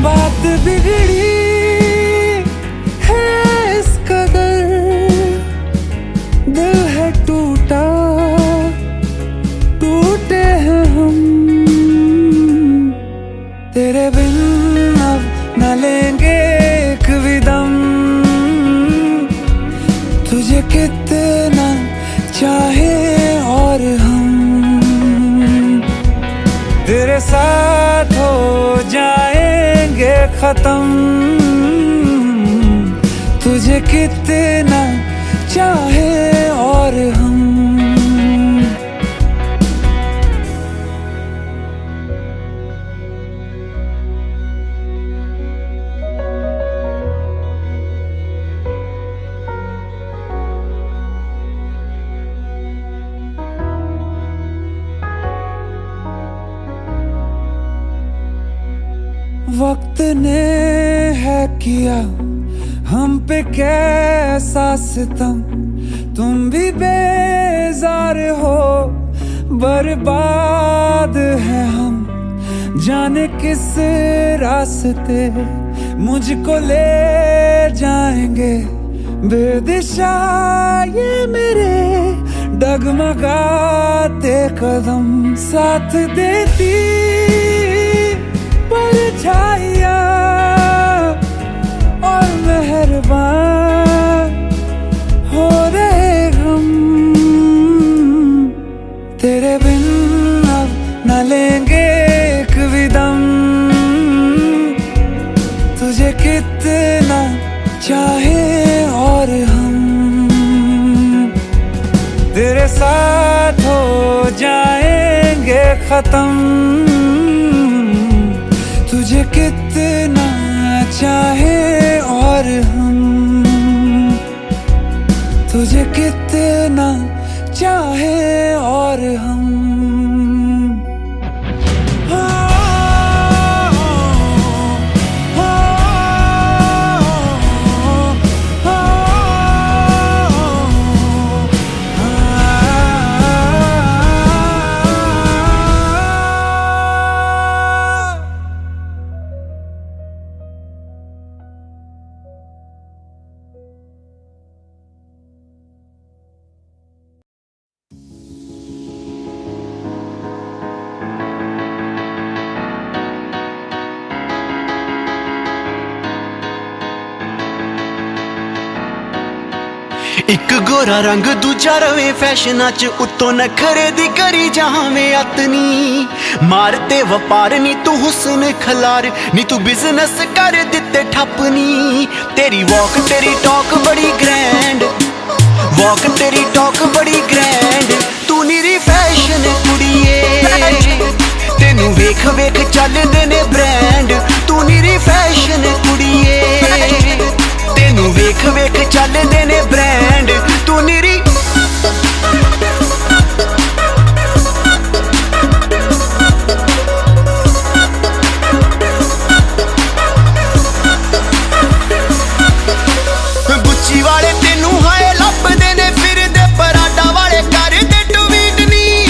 बात बिगड़ी है इस कदर, दिल है टूटा, टूटे हैं हम। तेरे बिन अब न लेंगे एक भी दम, तुझे कितना चाहे और हम। तेरे साथ हो जाएंगे खत्म, तुझे कितना चाहे और हम। वक्त ने है किया हम पे कैसा सितम, तुम भी बेजार हो, बर्बाद है हम। जाने किस रास्ते मुझको ले जाएंगे, बेदिशा ये मेरे डगमगाते कदम। साथ देती परछाइयाँ और मेहरबान हो रहे हम। तेरे बिन अब न लेंगे एक भी दम, तुझे कितना चाहे और हम। तेरे साथ हो जाएंगे खत्म, तुझे कितना चाहे और हम। तुझे कितना चाहे और हम। ਇੱਕ ਗੋਰਾ ਰੰਗ ਦੂਜਾ ਰਵੇ ਫੈਸ਼ਨਾਂ ਚ ਉੱਤੋਂ ਨਖਰੇ ਦੀ ਕਰੀ ਜਾਵੇਂ ਅਤਨੀ ਮਾਰ ਤੇ ਵਪਾਰ ਨੀ ਤੂੰ ਹੁਸਨ ਖਲਾਰ ਨੀ ਤੂੰ ਬਿਜ਼ਨਸ ਕਰ ਦਿੱਤੇ ਠੱਪਨੀ ਤੇਰੀ ਵਾਕ ਤੇਰੀ ਟਾਕ ਬੜੀ ਗ੍ਰੈਂਡ ਵਾਕ ਤੇਰੀ ਟਾਕ ਬੜੀ ਗ੍ਰੈਂਡ ਤੂੰ ਨੀਰੀ ਫੈਸ਼ਨ ਕੁੜੀਏ ਤੈਨੂੰ ਵੇਖ ਵੇਖ ਚੱਲਦੇ ਨੇ ਬ੍ਰਾਂਡ ਤੂੰ ਨੀਰੀ ਫੈਸ਼ਨ ਕੁੜੀਏ ਤੈਨੂੰ ਵੇਖ ਵੇਖ ਚੱਲਦੇ ਨੇ ਬ੍ਰਾਂਡ ਤੂੰ ਨੀਰੀ ਗੁੱਚੀ ਵਾਲੇ ਤੈਨੂੰ ਹਾਏ ਲੱਭਦੇ ਨੇ ਫਿਰਦੇ ਪਰਾਡਾ ਵਾਲੇ ਕਰਦੇ ਟਵੀਟ ਨੀ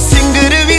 ਸਿੰਗਰ ਵੀ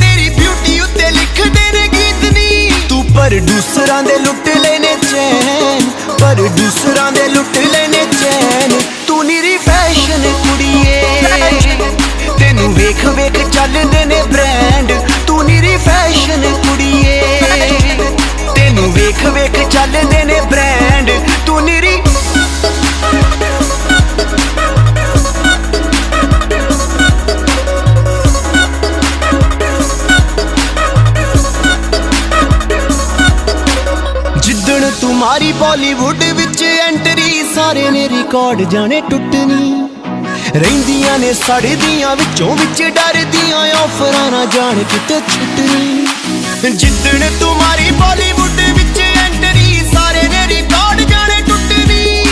ਤੇਰੀ ਬਿਊਟੀ ਉੱਤੇ ਲਿਖਦੇ ਨੇ ਗੀਤ ਨੀ ਤੂੰ ਪਰ ਦੂਸਰਾਂ ਦੇ ਲੁੱਟ ਲੈਨੇ ਚੈਨ ਪਰ ਦੂਸਰਾਂ ਦੇ ਲੁੱਟ ਲੈਨੇ ਚੈਨ ਤੂੰ ਨੀਰੀ ਫੈਸ਼ਨ ਕੁੜੀਏ ਤੈਨੂੰ ਵੇਖ ਵੇਖ ਚੱਲਦੇ ਨੇ ਬ੍ਰਾਂਡ ਤੂੰ ਨੀਰੀ ਫੈਸ਼ਨ ਕੁੜੀਏ ਤੈਨੂੰ ਵੇਖ ਵੇਖ ਚੱਲਦੇ ਨੇ ਬ੍ਰਾਂਡ ਤੂੰ ਨੀਰੀ ਜਿੱਦਣ ਤੁਮਾਰੀ ਬਾਲੀਵੁੱਡ ਵਿੱਚ ਐਂਟਰੀ ਸਾਰੇ ਨੇ ਰਿਕਾਰਡ ਜਾਣੇ ਟੁੱਟਣੀ ਰਹਿੰਦੀਆਂ ਨੇ ਸੜਦੀਆਂ ਵਿੱਚੋਂ ਵਿੱਚ ਡਰਦੀਆਂ ਆਫਰਾਂ ਨਾ ਜਾਣ ਕਿਤੇ ਛੁੱਟਣੀ ਜਿੱਦਣ ਤੁਮਾਰੀ ਬਾਲੀਵੁੱਡ ਵਿੱਚ ਐਂਟਰੀ ਸਾਰੇ ਨੇ ਰਿਕਾਰਡ ਜਾਣੇ ਟੁੱਟਣੀ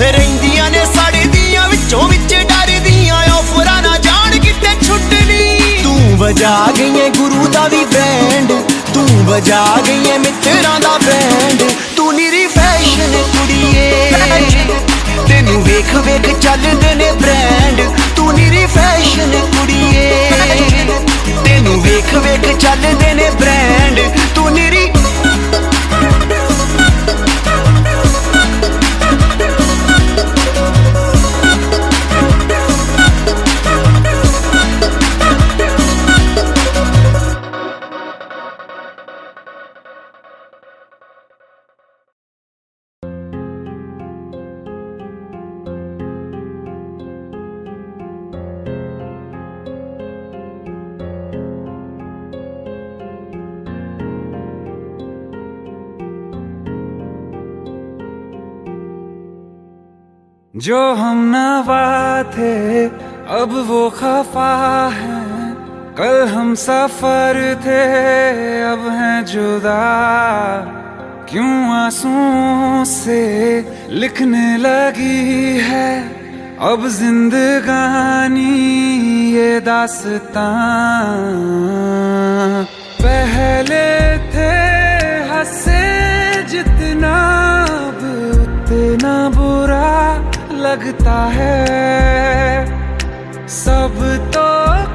ਰਹਿੰਦੀਆਂ ਨੇ ਸੜਦੀਆਂ ਵਿੱਚੋਂ ਵਿੱਚ ਡਰਦੀਆਂ ਆਫਰਾਂ ਨਾ ਜਾਣ ਕਿਤੇ ਛੁੱਟਣੀ ਤੂੰ ਵਜਾ ਗਈ ਏ ਗੁਰੂ ਦਾ ਵੀ ਬੈਂਡ ਤੂੰ ਵਜਾ ਗਈ ਏ ਮਿੱਤਰਾਂ ਦਾ ਬੈਂਡ ਤੂੰ ਨੀਰੀ ਫੈਸ਼ਨ ਕੁੜੀਏ ਤੈਨੂੰ ਵੇਖ ਵੇਖ ਚੱਲਦੇ ਨੇ ਬ੍ਰਾਂਡ ਤੂੰ ਨੀਰੀ ਫੈਸ਼ਨ ਕੁੜੀਏ ਤੈਨੂੰ ਵੇਖ ਵੇਖ ਚੱਲਦੇ ਨੇ ਬ੍ਰਾਂਡ ਤੂੰ ਨੀਰੀ जो हम नवा थे अब वो खफा है कल हम सफर थे अब हैं जुदा क्यों आंसुओं से लिखने लगी है अब जिंदगानी ये दास्तां पहले थे हंसे जितना अब उतना बुरा लगता है सब तो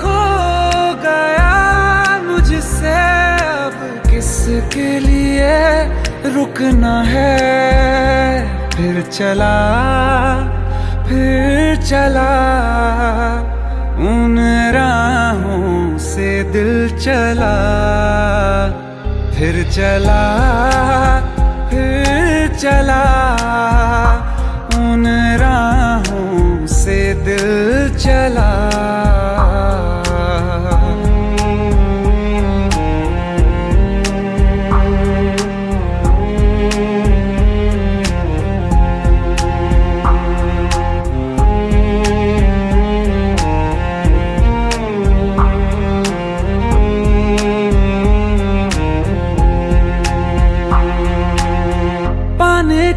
खो गया मुझसे अब किसके लिए रुकना है फिर चला उन राहों से दिल चला फिर चला उन राहों से दिल चला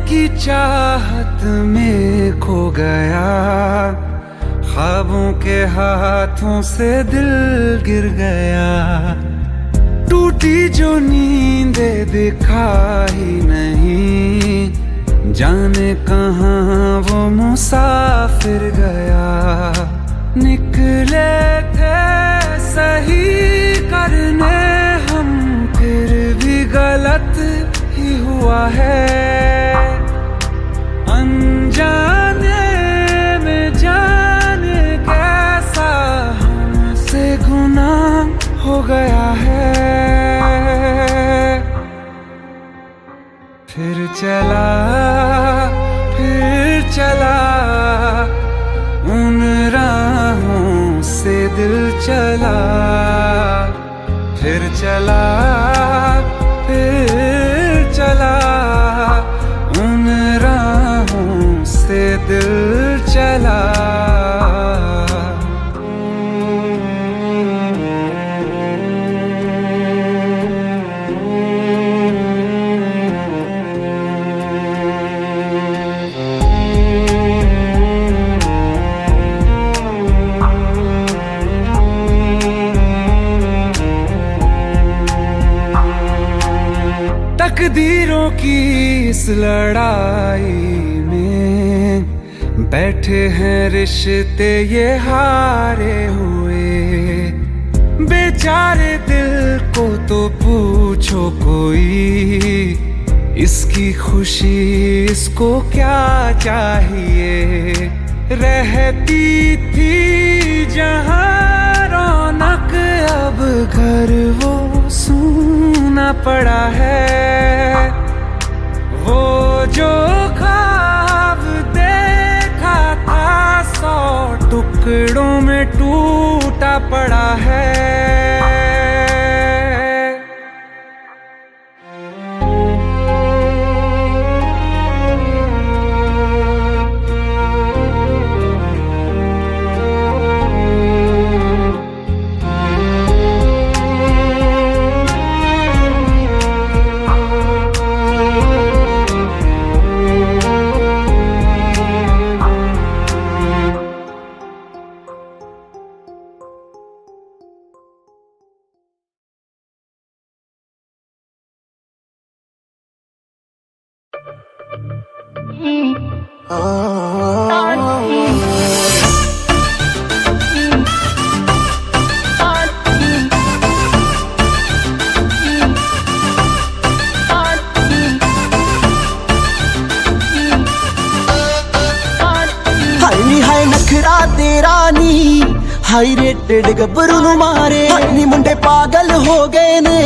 की चाहत में खो गया ख्वाबों के हाथों से दिल गिर गया टूटी जो नींदे दिखा ही नहीं जाने कहाँ वो मुसाफिर गया निकले थे सही करने हम फिर भी गलत ही हुआ है अनजाने में जाने कैसा हमसे गुनाह हो गया है फिर दिल चला, फिर चला, फिर चला, उन राहों से दिल चला। तकदीरों की इस लड़ाई में बैठे हैं रिश्ते ये हारे हुए। बेचारे दिल को तो पूछो कोई, इसकी खुशी इसको क्या चाहिए। रहती थी जहां रौनक, अब घर वो सूना पड़ा है। वो जो ख्वाब देखा था 100 टुकड़ों में टूटा पड़ा है। हाई रेटेड गब्बरू नु मारे, नी मुंडे पागल हो गए ने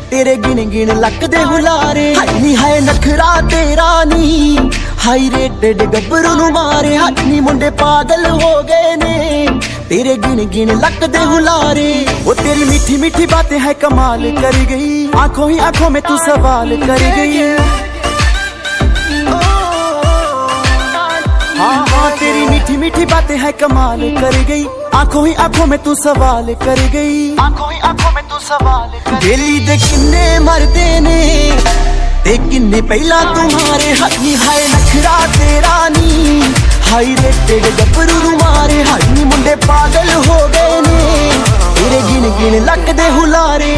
तेरे गिन गिन लक दे हुलारे। नी है नखरा तेरा नी, हाई रेटेड गब्बरू नु मारे, नी मुंडे पागल हो गए ने तेरे गिन गिन लक दे हुलारे। वो तेरी मीठी मीठी बातें है कमाल कर गई, आंखों ही आंखों में तू सवाल कर गई। हाँ हाँ तेरी मीठी मीठी बातें है कमाल कर गई, आंखों ही आंखों में तू सवाल कर गई। आंखों ही आंखों में तू सवाल कर दिल्ली दे किन्ने मरदे ने ते किन्ने पहला तुम्हारे हाथ नी। हाय नखरा तेरा नी, हाई रेटेड गब्बरू नु मारे, हाय नी मुंडे पागल हो गए ने तेरे गिन गिन लक दे हुलारे।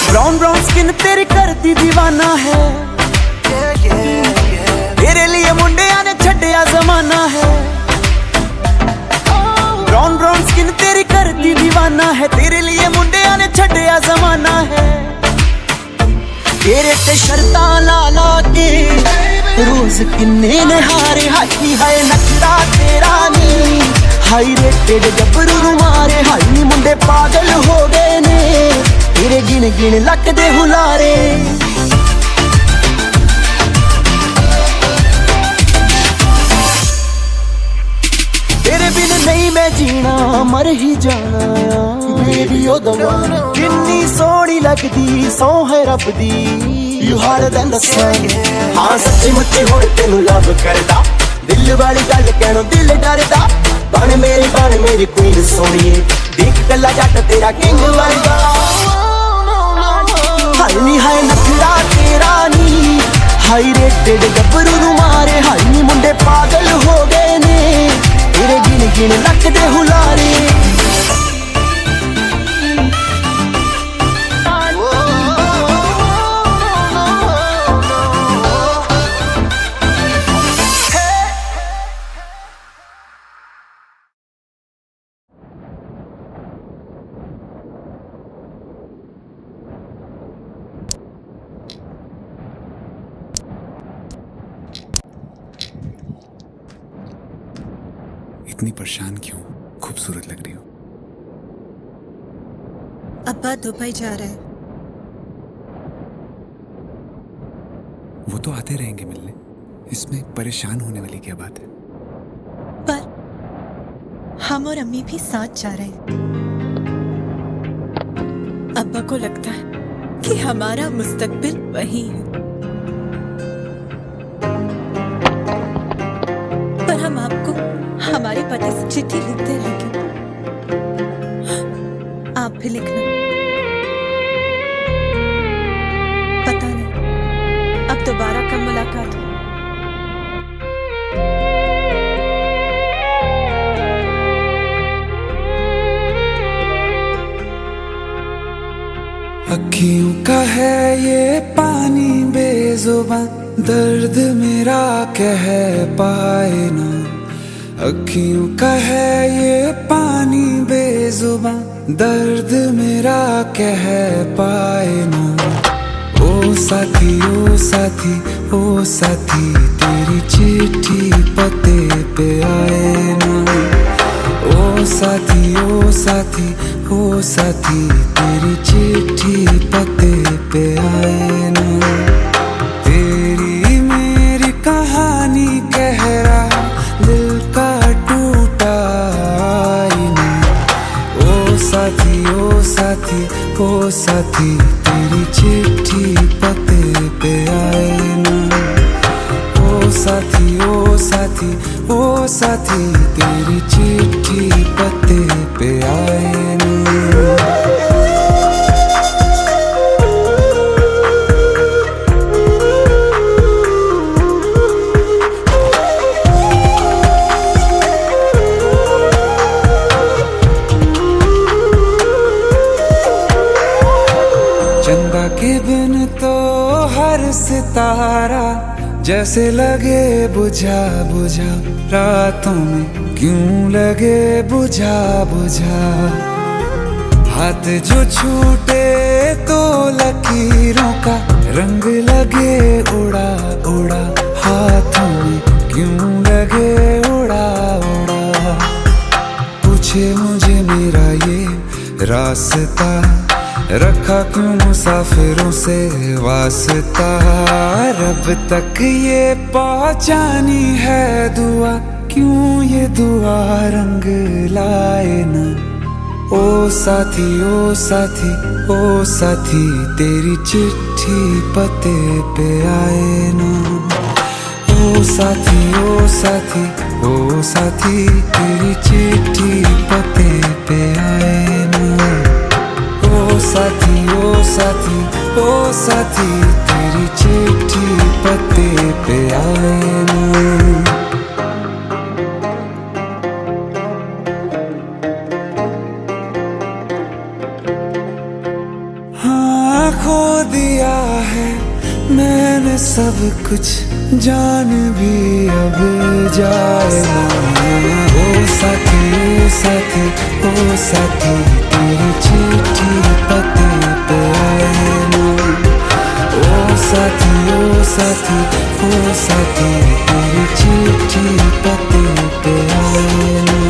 ब्राउन ब्राउन स्किन तेरी करती दीवाना है, तेरे लिए मुंडिया ने छड्डिया जमाना है। ब्राउन ब्राउन स्किन तेरी करती दीवाना है, तेरे लिए मुंडिया ने छड्डिया जमाना है। तेरे ते शर्तां ला ला के रोज किन्ने ने हारे। हाथी है नखरा तेरा नी, हाई रेटेड गब्बरू नु मारे, हाई नी मुंडे पागल हो गए ने तेरे गिन गिन लक दे हुलारे। तेरे बिन नहीं मैं जीना, मर ही जाना बेबी ओ दवाना। किन्नी सोहनी लगदी सौ है रब दी, यू हार्डर देन द सन। हाँ सच्ची मुच्ची होए तेनू लव करदा, दिल वाली गल कहणों दिल डरदा। बन मेरी क्वीन सोहणीए, देख कल्ला जट तेरा किंग वर्गा। हाय नी हाय नखरा तेरा नी, हाई रेटेड गब्बरू नु मारे, हाय नी मुंडे पागल हो गए ने तेरे गिन गिन लक दे हुलारे। इतनी परेशान क्यों? खूबसूरत लग रही हो। अब्बा दुबई जा रहा है। वो तो आते रहेंगे मिलने, इसमें परेशान होने वाली क्या बात है? पर हम और अम्मी भी साथ जा रहे हैं। अब्बा को लगता है कि हमारा मुस्तकबिल वही है, पर हम आपको हमारे पते से चिट्ठी लिखते रहेंगे। आप भी लिखना। पता नहीं अब दोबारा कब मुलाकात हो। अखियों का है ये पानी बेजुबां, दर्द मेरा कह पाए ना। अखियों का है ये पानी बेजुबां, दर्द मेरा कह पाए ना। ओ साथी ओ साथी ओ साथी, तेरी चिट्ठी पते पे आए ना। ओ साथी ओ साथी ओ साथी, तेरी चिट्ठी पते पे आए ना। तेरी मेरी कहानी कह रहा दिल का टूटा आईना। ओ साथी ओ साथी ओ साथी, तेरी चिट्ठी पते पे आए ना। ओ साथी ओ साथी ओ साथी, तेरी चिट्ठी पते पे आए ना। चंदा के बिन तो हर सितारा जैसे लगे बुझा बुझा, रातों में क्यों लगे बुझा बुझा। हाथ जो छूटे तो लकीरों का रंग लगे उड़ा उड़ा, हाथों में क्यों लगे उड़ा उड़ा। पूछे मुझे मेरा ये रास्ता, रखा क्यों मुसाफिरों से वास्ता। रब तक ये पहुंचानी है दुआ, क्यों ये दुआ रंग लाए ना। ओ साथी ओ साथी ओ साथी, तेरी चिट्ठी पते पे आए ना। ओ साथी ओ साथी ओ साथी, तेरी चिट्ठी पते पे आए ना। ओ साथी ओ साथी ओ साथी, तेरी चिट्ठी पते पे आए ना। हाँ खो दिया है मैंने सब कुछ, जान भी अब जाए ना। ओ साथी ओ साथी ओ साथी, तेरी चिट्ठी पते पे आए ना। ओ साथी ओ साथी ओ साथी, तेरी चिट्ठी पते पे आए ना।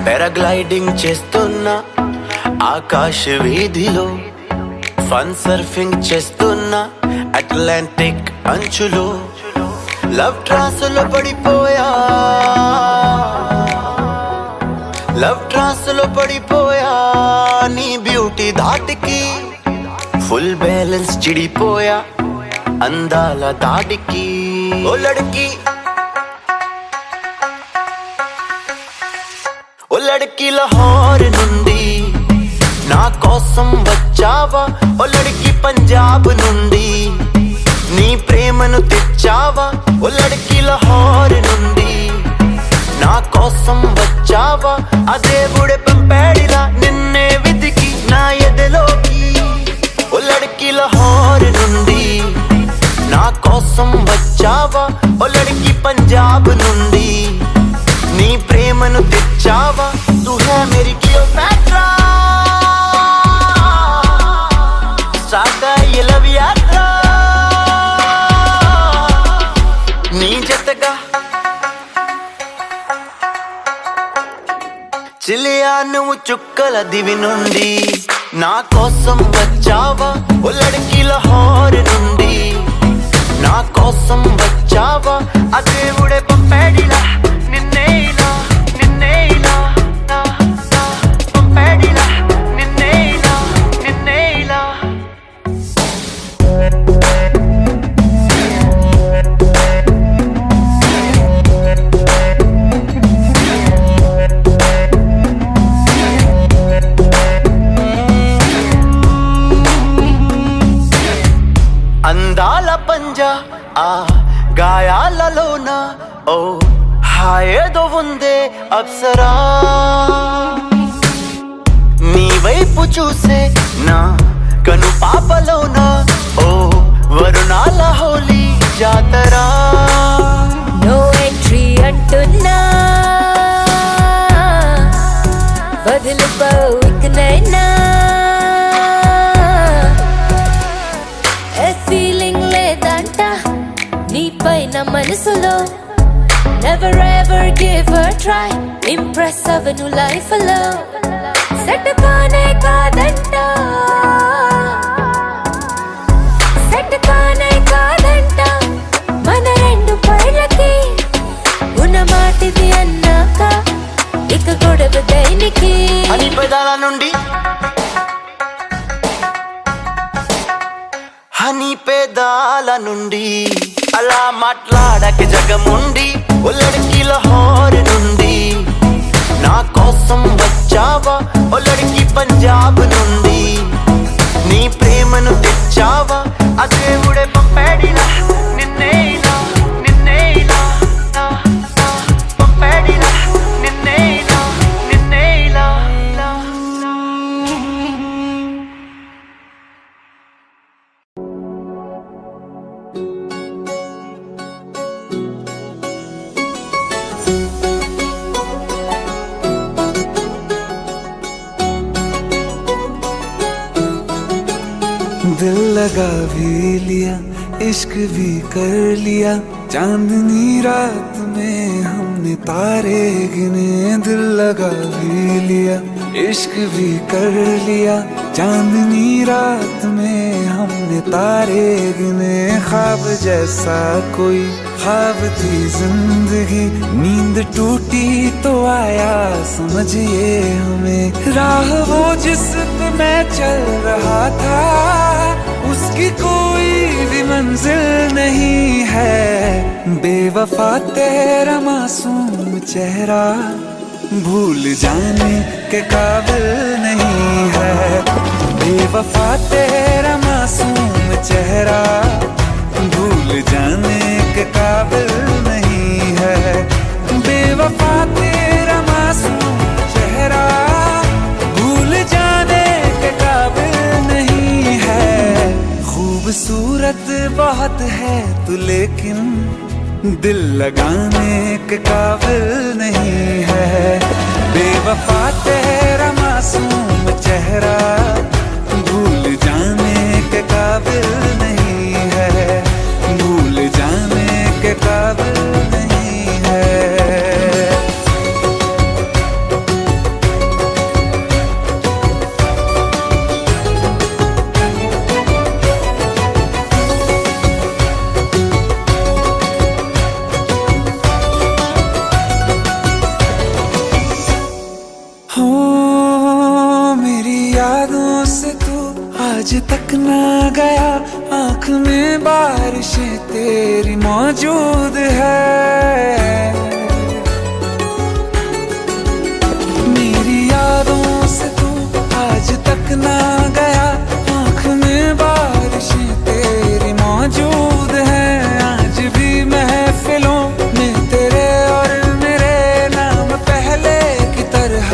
పారాగ్లైడింగ్ చేస్తున్నా ఆకాశ వీధిలో, ఫన్ సర్ఫింగ్ చేస్తున్నా అట్లాంటిక్ అంచులో. లవ్ ట్రాన్స్లో పడిపోయా, లవ్ ట్రాన్స్లో పడిపోయా నీ బ్యూటీ ధాటికి. ఫుల్ బ్యాలెన్స్ చిడిపోయా అందాల దాడికి. ఓ లड़की ఓ లड़की లాహోర్ నుండి నా కోసం వచ్చావా. ఓ లड़की పంజాబ్ నుండి నీ ప్రేమను తెచ్చావా. ఓ లड़की లాహోర్ నుండి నా కోసం వచ్చావా. ఆ దేవుడే పంపాడిలా నిన్ను చుక్కల దివి నుండి నా కోసం వచ్చావా ఓ లड़की లాహోర్ నుండి నా కోసం వచ్చావా ఆ దేవుడే పంపాడిలా నిన్నేనా నిన్నేనా నా నా పంపాడిలా నిన్నేనా నిన్నేనా అందాల పంజా ఆ గాయాలలోన ఓ హాయేదో ఉందే అప్సరా నీ వైపు చూసే నా కను పాపలోన ఓ వరుణాల హోలీ జాతరా నో ఎంట్రీ అంటున్నా వదిలిపోవు ఇకనైనా ఫీలింగ్ లేదంట నీపైన మనసులో never ever give a try impress అవను లైఫ్ లో సెట్ కానే కాదంట సెట్ కానే కాదంట మన రెండు పైలకి ఉన్న మాటిది అన్నాక ఇక గొడవ దేనికి అని పెదాల నుండి హనీ పేదాల నుండి అలా మాట్లాడక జగముండి ఓ లड़की లాహోర్ నుండి నా కోసం వచ్చావా ఓ లड़की పంజాబ్ నుండి నీ ప్రేమను తెచ్చావా ఆ దేవుడే పంపాడిలా నిన్నేనా నిన్నేనా నా నా పంపాడిలా నిన్నేనా నిన్నేనా నా నా दिल लगा भी लिया इश्क भी कर लिया चांदनी रात में हमने तारे गिने दिल लगा भी लिया इश्क भी कर लिया चांदनी रात में हमने तारे गिने ख्वाब जैसा कोई ख्वाब थी जिंदगी नींद टूटी तो आया समझिए हमें राह वो जिस पे मैं चल रहा था उसकी कोई भी मंजिल नहीं है बेवफा तेरा मासूम चेहरा भूल जाने के काबिल नहीं है बेवफा तेरा मासूम चेहरा भूल जाने के काबिल नहीं है बेवफा तेरा मासूम चेहरा भूल जाने के काबिल नहीं है खूबसूरत बहुत है तू लेकिन दिल लगाने के काबिल नहीं है बेवफा तेरा मासूम चेहरा भूल जाने के काबिल नहीं है भूल जाने के काबिल नहीं है हो मेरी यादों से तू आज तक ना गया आँख में बारिशें तेरी मौजूद है मेरी यादों से तू आज तक ना गया आँख में बारिशें तेरी मौजूद है आज भी महफिलों में तेरे और मेरे नाम पहले की तरह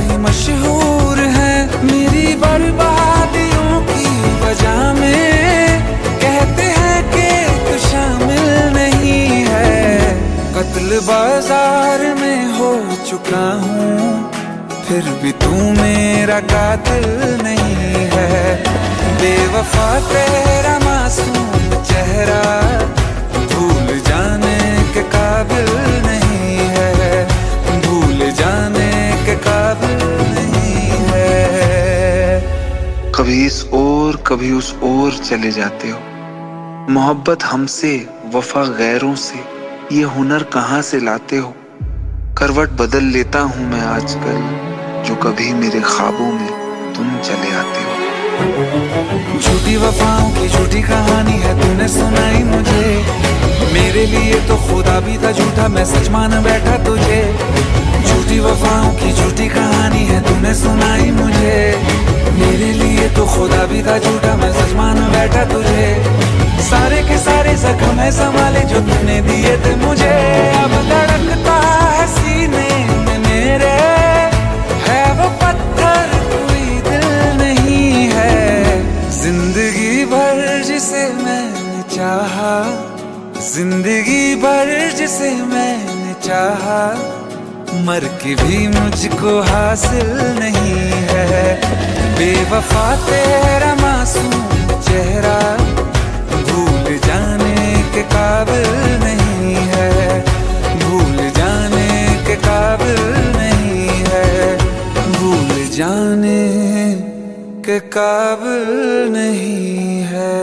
ही मशहूर है मेरी बर्बादियों की वजह में कहते हैं कि तू शामिल नहीं है कत्ल बाजार में हो चुका हूँ फिर भी तू मेरा कातिल नहीं है बेवफा तेरा मासूम चेहरा भूल जाने के काबिल नहीं है भूल जाने के काबिल नहीं कभी इस ओर कभी उस ओर चले जाते हो। मोहब्बत हमसे, वफा गैरों से, ये हुनर कहाँ से लाते हो। करवट बदल लेता हूँ मैं आजकल, जो कभी मेरे ख्वाबों में तुम चले आते हो। झूठी वफाओं की झूठी कहानी है तूने सुनाई मुझे, मेरे लिए तो खुदा भी था झूठा, मैं सच मान बैठा तुझे। झूठी वफाओं की झूठी कहानी है तूने सुनाई मुझे, मेरे लिए तो खुदा भी था झूठा, मैं सच मान बैठा तुझे। सारे के सारे जख्म है संभाले जो तूने दिए थे मुझे, अब धड़कता है सीने में मेरे, है वो पत्थर कोई दिल नहीं है। जिंदगी भर जिसे मैंने चाहा, जिंदगी भर जिसे मैंने चाहा, मर के भी मुझको हासिल नहीं है। बेवफा तेरा मासूम चेहरा भूल जाने के काबिल नहीं है, भूल जाने के काबिल नहीं है, भूल जाने के काबिल नहीं है।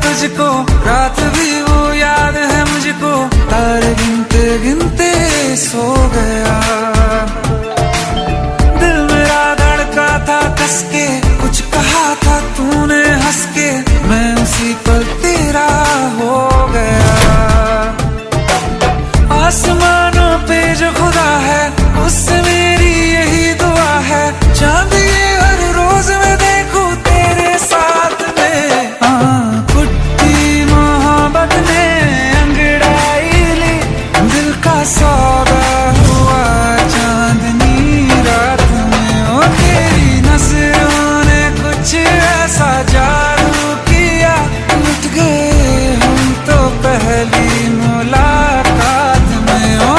तुझको रात भी वो याद है मुझको, तारे गिनते गिनते सो गया। दिल मेरा धड़का था कस के, कुछ कहा था तूने हंस के, मैं उसी पल तेरा हो गया। आसमानों पे जो खुदा है उससे मेरी यही दुआ है, चांद ये हर रोज मैं देखूं तेरे साथ में। सौदा हुआ चांदनी रात में, ओ तेरी नजरों ने कुछ ऐसा जादू किया, लुट गए हम तो पहली मुलाकात में। ओ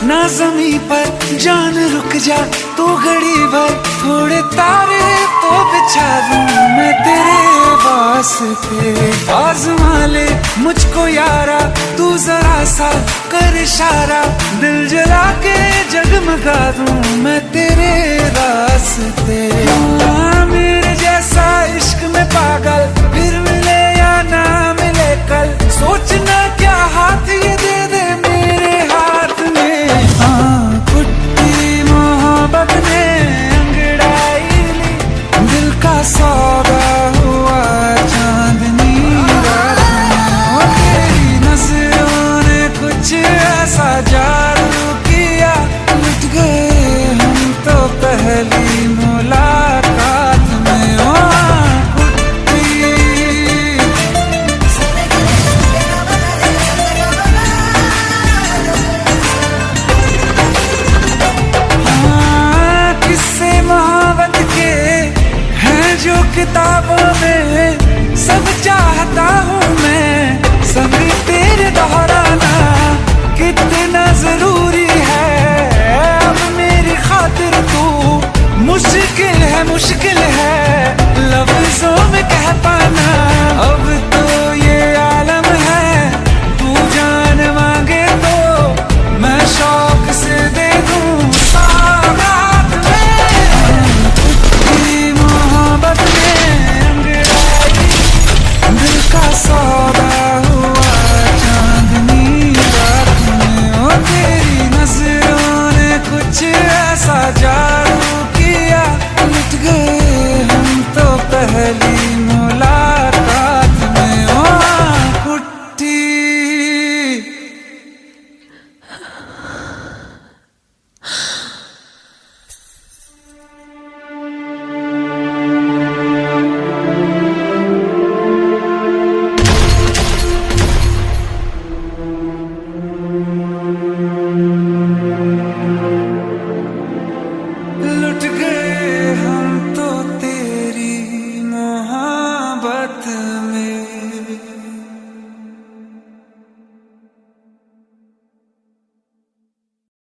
ना ज़मीं पर जान रुक जा तू घड़ी भर, थोड़े तारे तो बिछा दूं मैं तेरे वास्ते। आज़मा ले मुझको यारा तू जरा सा कर इशारा, दिल जला के जगमगा दूं मैं तेरे रास्ते। मेरे जैसा इश्क में पागल फिर मिले या ना मिले कल, सोचना